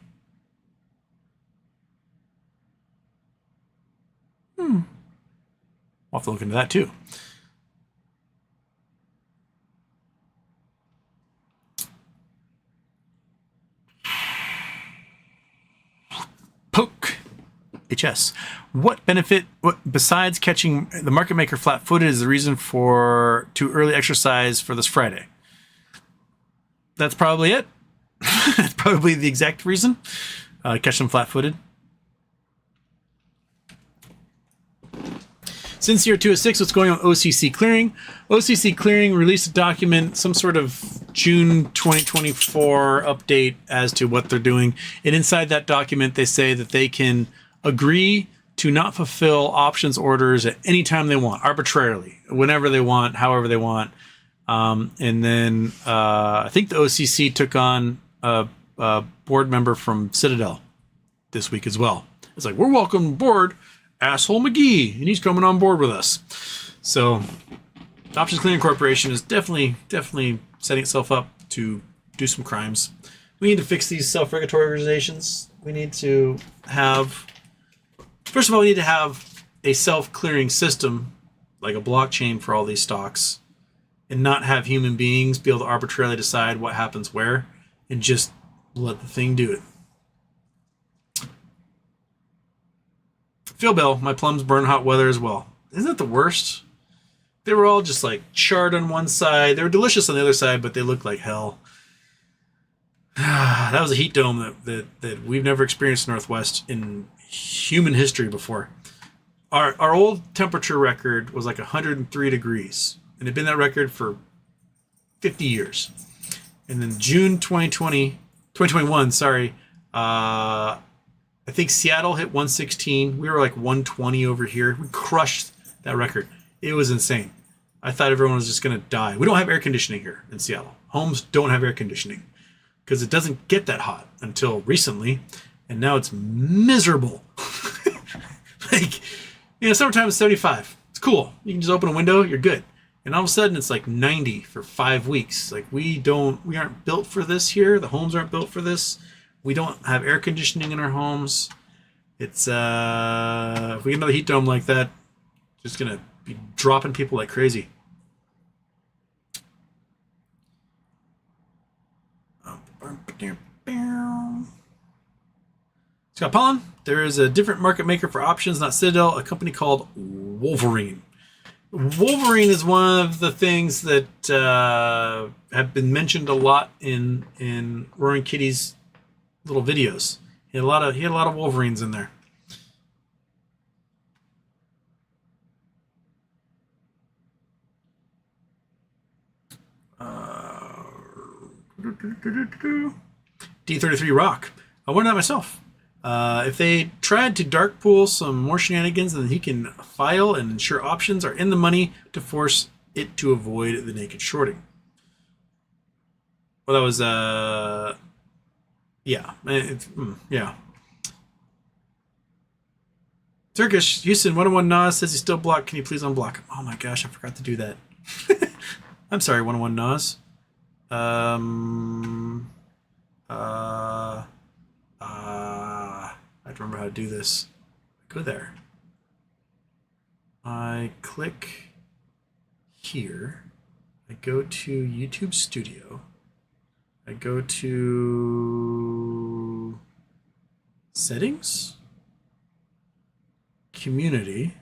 I'll have to look into that too. Poke HS. What benefit besides catching the market maker flat-footed is the reason for too early exercise for this Friday? That's probably it. That's probably the exact reason. Catch them flat-footed. Sincere 206, what's going on OCC Clearing? OCC Clearing released a document, some sort of June 2024 update as to what they're doing. And inside that document, they say that they can agree to not fulfill options orders at any time they want, arbitrarily, whenever they want, however they want. And then I think the OCC took on a board member from Citadel this week as well. It's like, we're welcome aboard Asshole McGee, and he's coming on board with us. So Options Clearing Corporation is definitely setting itself up to do some crimes. We need to fix these self-regulatory organizations. We need to have, first of all, we need to have a self-clearing system, like a blockchain for all these stocks, and not have human beings be able to arbitrarily decide what happens where, and just let the thing do it. Phil Bell, my plums burn hot weather as well. Isn't that the worst? They were all just like charred on one side. They were delicious on the other side, but they looked like hell. That was a heat dome that we've never experienced in Northwest in human history before. Our old temperature record was like 103 degrees, and it had been that record for 50 years. And then June 2021, I think Seattle hit 116. We were like 120 over here. We crushed that record. It was insane. I thought everyone was just going to die. We don't have air conditioning here in Seattle. Homes don't have air conditioning because it doesn't get that hot until recently. And now it's miserable. Summertime is 75. It's cool. You can just open a window. You're good. And all of a sudden it's like 90 for 5 weeks. Like we aren't built for this here. The homes aren't built for this. We don't have air conditioning in our homes. It's if we get another heat dome like that, just gonna be dropping people like crazy. Scott Pollen, there is a different market maker for options, not Citadel, a company called Wolverine. Wolverine is one of the things that have been mentioned a lot in Roaring Kitty's little videos. He had a lot of Wolverines in there. D33 Rock. I wonder that myself. If they tried to dark pool some more shenanigans, then he can file and ensure options are in the money to force it to avoid the naked shorting. Well, that was, yeah. Yeah. Turkish, Houston, 101 Nas says he's still blocked. Can you please unblock him? Oh my gosh, I forgot to do that. I'm sorry, 101 Nas. I have to remember how to do this. Go there. I click here. I go to YouTube Studio. I go to Settings, Community.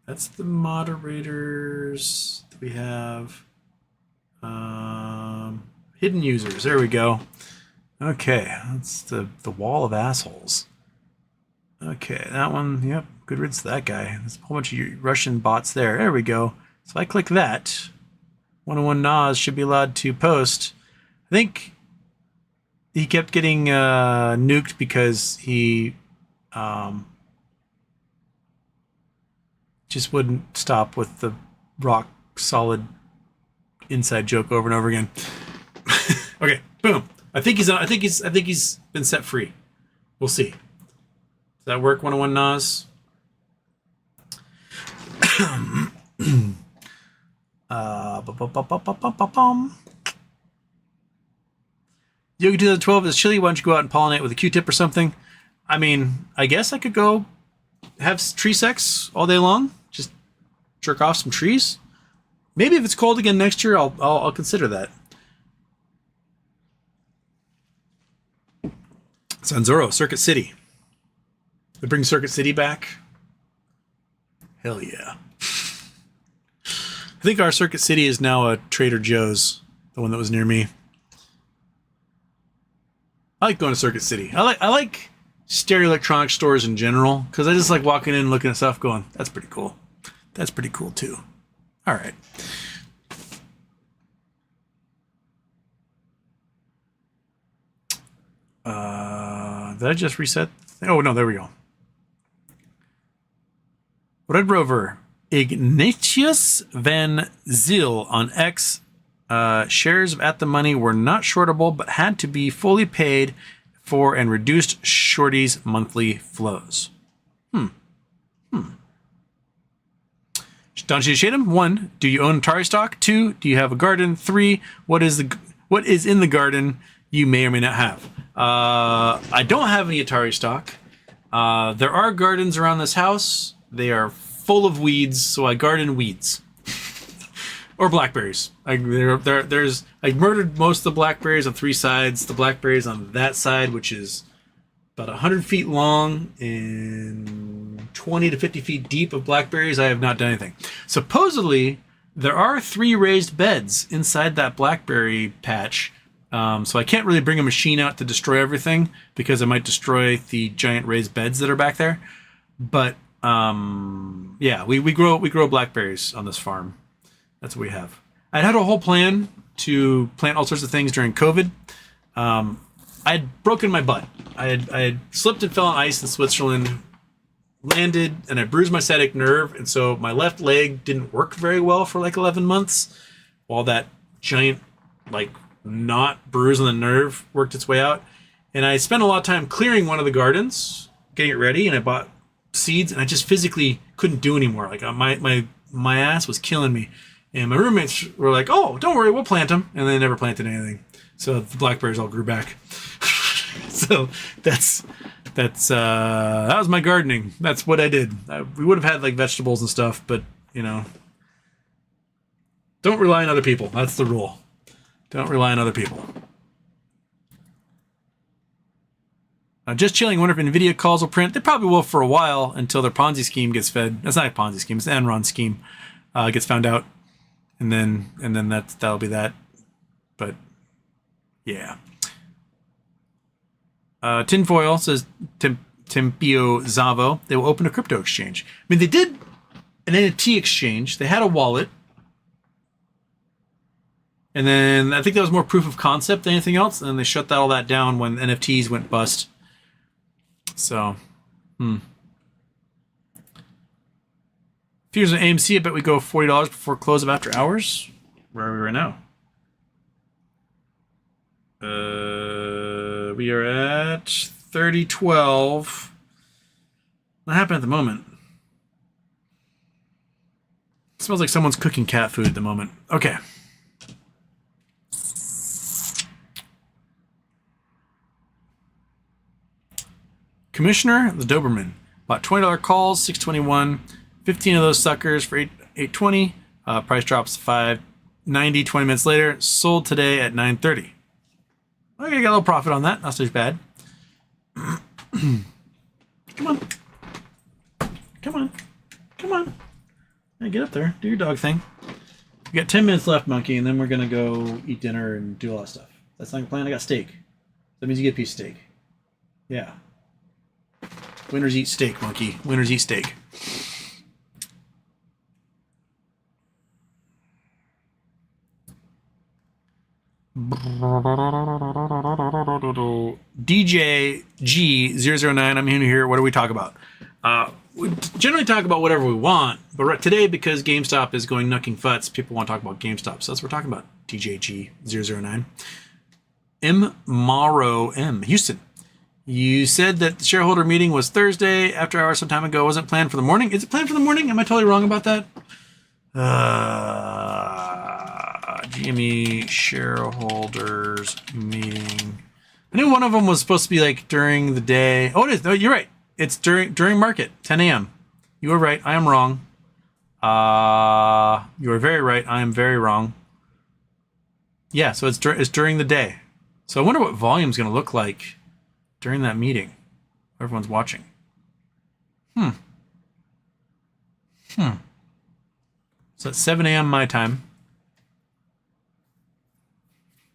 That's the moderators that we have. Hidden users. There we go. Okay, that's the wall of assholes. Okay, that one, yep, good riddance to that guy. There's a whole bunch of Russian bots there. There we go. So if I click that, 101 Nas should be allowed to post. I think he kept getting nuked because he just wouldn't stop with the rock solid inside joke over and over again. Okay, boom. I think he's been set free. We'll see. Does that work, 101 Nas? Yogi 2012 is chilly. Why don't you go out and pollinate with a Q-tip or something? I mean, I guess I could go have tree sex all day long. Just jerk off some trees. Maybe if it's cold again next year, I'll consider that. Sanzoro, Circuit City. They bring Circuit City back. Hell yeah. I think our Circuit City is now a Trader Joe's, the one that was near me. I like going to Circuit City. I like stereo electronic stores in general, because I just like walking in and looking at stuff going, that's pretty cool. That's pretty cool too. All right. Did I just reset? Oh, no, there we go. Red Rover, Ignatius Van Zyl on X. Shares of At the Money were not shortable, but had to be fully paid for and reduced shorties' monthly flows. Don Shadem, 1, do you own Atari stock? 2, do you have a garden? 3, what is in the garden you may or may not have? I don't have any Atari stock. There are gardens around this house. They are full of weeds, so I garden weeds. Or blackberries. I murdered most of the blackberries on 3 sides. The blackberries on that side, which is about 100 feet long and 20 to 50 feet deep of blackberries, I have not done anything. Supposedly, there are 3 raised beds inside that blackberry patch. So I can't really bring a machine out to destroy everything because I might destroy the giant raised beds that are back there. But yeah, we grow blackberries on this farm. That's what we have. I had a whole plan to plant all sorts of things during COVID. I had broken my butt. I had slipped and fell on ice in Switzerland, landed, and I bruised my sciatic nerve, and so my left leg didn't work very well for like 11 months, while that giant not bruise on the nerve worked its way out. And I spent a lot of time clearing one of the gardens, getting it ready, and I bought seeds, and I just physically couldn't do anymore. Like my ass was killing me. And my roommates were like, "Oh, don't worry, we'll plant them." And they never planted anything. So the blackberries all grew back. So that was my gardening. That's what I did. We would have had like vegetables and stuff, but don't rely on other people. That's the rule. Don't rely on other people. Just chilling. Wonder if NVIDIA calls will print. They probably will for a while until their Ponzi scheme gets fed. That's not a Ponzi scheme. It's an Enron scheme. Gets found out, and then that'll be that. But yeah. Tinfoil says Tempio Zavo. They will open a crypto exchange. I mean, they did an NFT exchange. They had a wallet. And then I think that was more proof of concept than anything else. And then they shut all that down when NFTs went bust. So, If here's an AMC, I bet we go $40 before close of after hours. Where are we right now? We are at 30.12. What happened at the moment? It smells like someone's cooking cat food at the moment. Okay. Commissioner, the Doberman, bought $20 calls, 621. 15 of those suckers for $820. Price drops to $590 20 minutes later. Sold today at $930. Okay, got a little profit on that. Not so bad. Come on. Come on. Come on. Hey, get up there. Do your dog thing. We got 10 minutes left, monkey, and then we're going to go eat dinner and do all that stuff. That's not your plan? I got steak. That means you get a piece of steak. Yeah. Winners eat steak, monkey. Winners eat steak. DJ G009, I'm here. What do we talk about? We generally talk about whatever we want, but today, because GameStop is going knucking futz, people want to talk about GameStop. So that's what we're talking about. DJ G009. M. Morrow M. Houston. You said that the shareholder meeting was Thursday after hours some time ago. Wasn't planned for the morning. Is it planned for the morning? Am I totally wrong about that? GME shareholders meeting. I knew one of them was supposed to be like during the day. Oh, it is. No, you're right. It's during market, 10 a.m. You were right. I am wrong. You are very right. I am very wrong. Yeah, so it's during the day. So I wonder what volume's going to look like during that meeting. Everyone's watching. So it's 7 a.m. my time.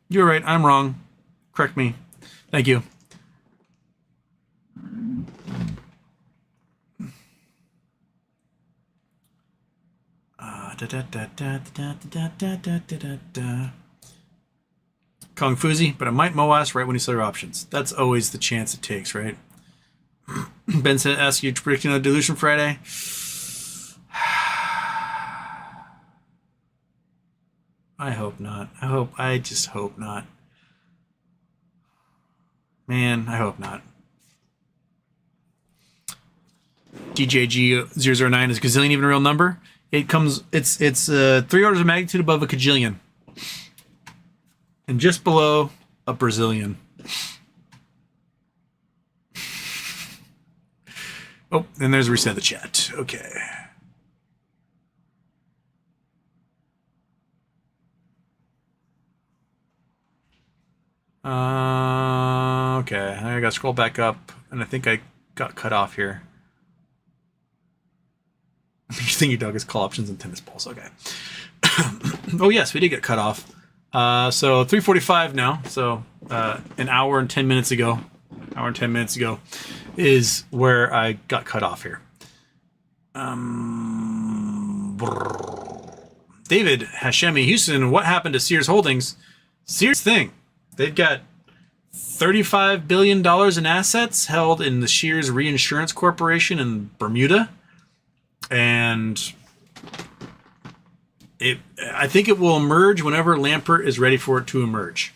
You're right. I'm wrong. Correct me. Thank you. Kung Fuzi, but it might Moas right when you sell your options. That's always the chance it takes, right? Ben said, ask you predicting a dilution Friday. I hope not. I just hope not. Man, I hope not. DJG009 is gazillion even a real number? It's 3 orders of magnitude above a cajillion. And just below a Brazilian. Oh, and there's a reset of the chat. Okay. Okay, I gotta scroll back up, and I think I got cut off here. You think your dog has call options and tennis balls? Okay. Oh yes, we did get cut off. So 3:45 now. So an hour and 10 minutes ago. Is where I got cut off here. David Hashemi Houston. What happened to Sears Holdings? Sears thing. They've got $35 billion in assets held in the Sears Reinsurance Corporation in Bermuda. And I think it will emerge whenever Lampert is ready for it to emerge.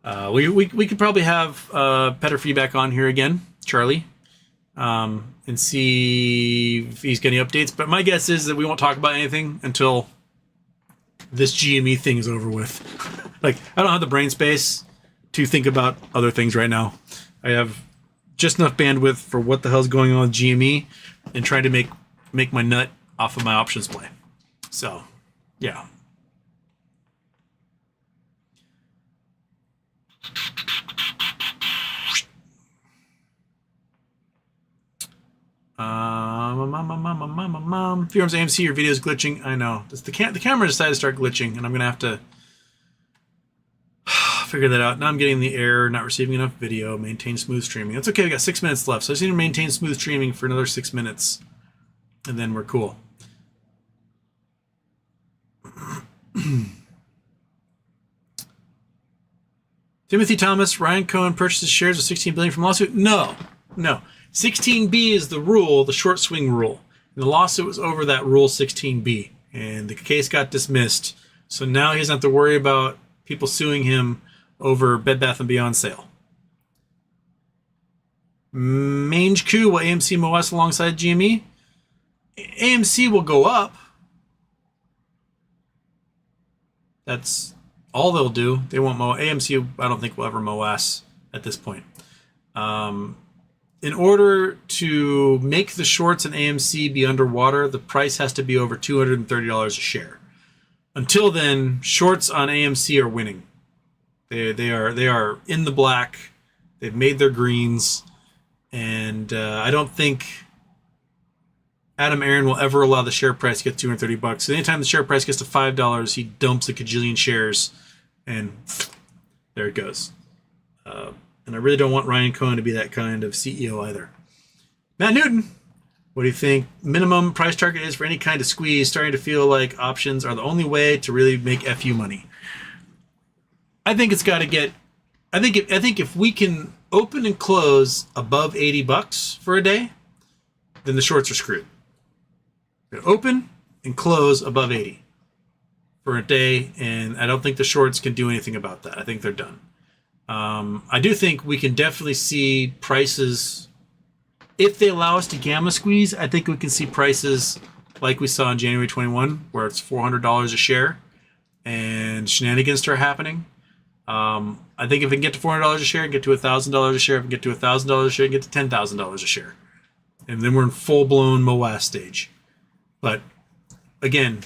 We could probably have better feedback on here again, Charlie, and see if he's got any updates. But my guess is that we won't talk about anything until this GME thing is over with. Like, I don't have the brain space to think about other things right now. I have just enough bandwidth for what the hell's going on with GME and trying to make my nut off of my options play. So, yeah. Mom. If you're on AMC, your video is glitching. I know. The camera decided to start glitching, and I'm going to have to figure that out. Now I'm getting the error, not receiving enough video, maintain smooth streaming. That's okay. We got 6 minutes left. So I just need to maintain smooth streaming for another 6 minutes, and then we're cool. Timothy Thomas, Ryan Cohen purchases shares of 16 billion from lawsuit. No. 16B is the rule, the short swing rule. And the lawsuit was over that rule 16B, and the case got dismissed. So now he doesn't have to worry about people suing him over Bed Bath & Beyond sale. Mange coup will AMC MOS alongside GME. AMC will go up. That's all they'll do. They won't mow. AMC, I don't think will ever MOS at this point. In order to make the shorts in AMC be underwater, the price has to be over $230 a share. Until then, shorts on AMC are winning. They are in the black. They've made their greens, and I don't think Adam Aaron will ever allow the share price to get $230. So anytime the share price gets to $5, he dumps a cajillion shares, and there it goes. And I really don't want Ryan Cohen to be that kind of CEO either. Matt Newton, what do you think minimum price target is for any kind of squeeze? Starting to feel like options are the only way to really make FU money. I think it's got to get. I think if we can open and close above $80 for a day, then the shorts are screwed. Open and close above 80 for a day, and I don't think the shorts can do anything about that. I think they're done. I do think we can definitely see prices, if they allow us to gamma squeeze, I think we can see prices like we saw in January 21, where it's $400 a share and shenanigans start happening. I think if we can get to $400 a share, get to $1,000 a share, if we get to $1,000 a share, get to $10,000 a share. And then we're in full-blown MOAS stage. But again,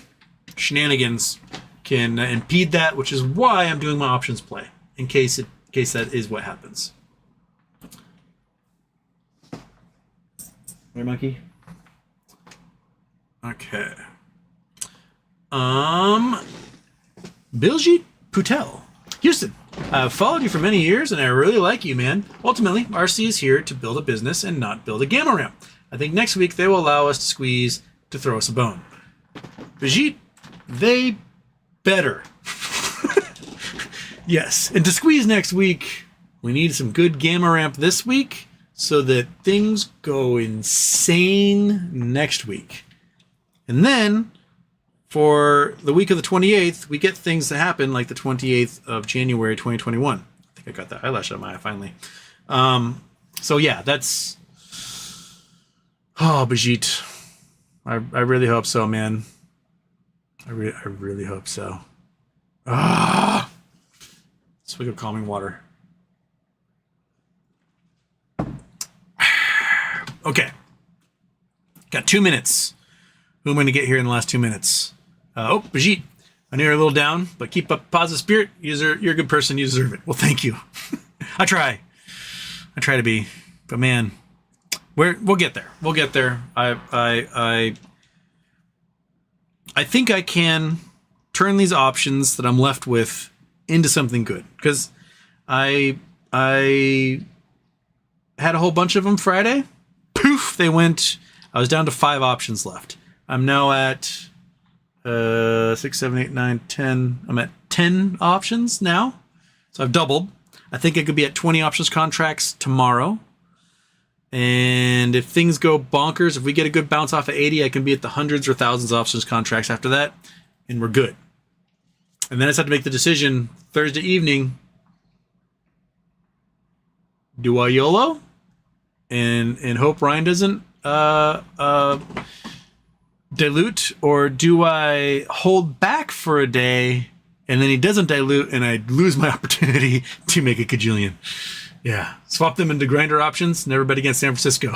shenanigans can impede that, which is why I'm doing my options play, in case that is what happens. Where, monkey? Okay. Biljit Putel. Houston, I've followed you for many years and I really like you, man. Ultimately, RC is here to build a business and not build a gamma ramp. I think next week they will allow us to squeeze to throw us a bone. Biljit, they better. Yes, and to squeeze next week, we need some good gamma ramp this week so that things go insane next week. And then for the week of the 28th, we get things to happen like the 28th of January 2021. I think I got that eyelash out of my eye finally. So yeah, that's... Oh, Bijit. I really hope so, man. I really hope so. Swig of calming water. Okay. Got 2 minutes. Who am I going to get here in the last 2 minutes? Bijit. I know you're a little down, but keep up positive spirit. You're a good person. You deserve it. Well, thank you. I try to be, but man, we'll get there. We'll get there. I think I can turn these options that I'm left with into something good, because I had a whole bunch of them Friday. Poof, they went. I was down to 5 options left. I'm now at 6, 7, 8, 9, 10. I'm at 10 options now. So I've doubled. I think I could be at 20 options contracts tomorrow. And if things go bonkers, if we get a good bounce off of 80, I can be at the hundreds or thousands of options contracts after that. And we're good. And then I just have to make the decision Thursday evening. Do I YOLO? And hope Ryan doesn't dilute, or do I hold back for a day and then he doesn't dilute and I lose my opportunity to make a cajillion? Yeah, swap them into grinder options. Never bet against San Francisco.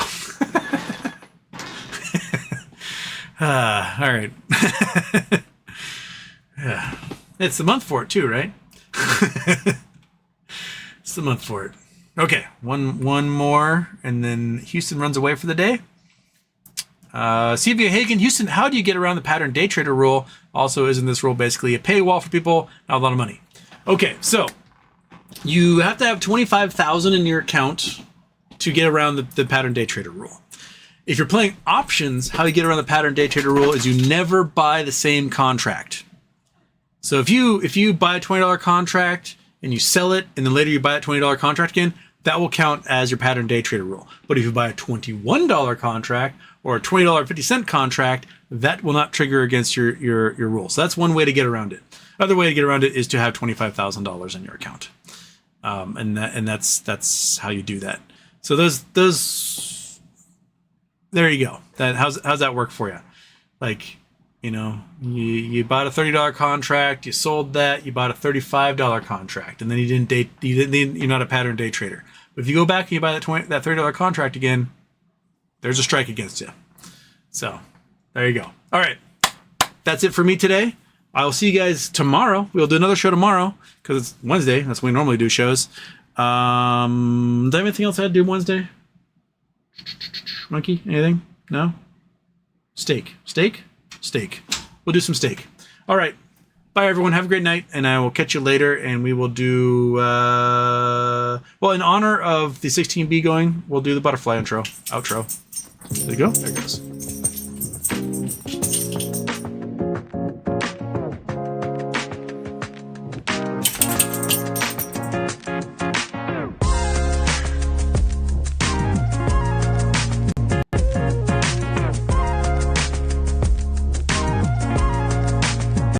All right. Yeah, it's the month for it too, right? It's the month for it. Okay, one more, and then Houston runs away for the day. Sylvia Hagen, Houston, how do you get around the pattern day trader rule? Also, isn't this rule basically a paywall for people? Not a lot of money. Okay, so you have to have 25,000 in your account to get around the pattern day trader rule. If you're playing options, how you get around the pattern day trader rule is you never buy the same contract. So if you buy a $20 contract and you sell it, and then later you buy that $20 contract again, that will count as your pattern day trader rule. But if you buy a $21 contract or a $20.50 contract, that will not trigger against your rule. So that's one way to get around it. Other way to get around it is to have $25,000 in your account, and that's how you do that. So those there you go. How's that work for you? Like, you know, you bought a $30 contract, you sold that, you bought a $35 contract, and then you're not a pattern day trader. But if you go back and you buy that $30 contract again, there's a strike against you. So there you go. All right, that's it for me today. I will see you guys tomorrow. We'll do another show tomorrow because it's Wednesday. That's when we normally do shows. Do I have anything else I had to do Wednesday? Monkey, anything? No? Steak. We'll do some steak. All right. Bye, everyone. Have a great night, and I will catch you later, and we will do, well, in honor of the 16B going, we'll do the butterfly outro. There you go. There it goes.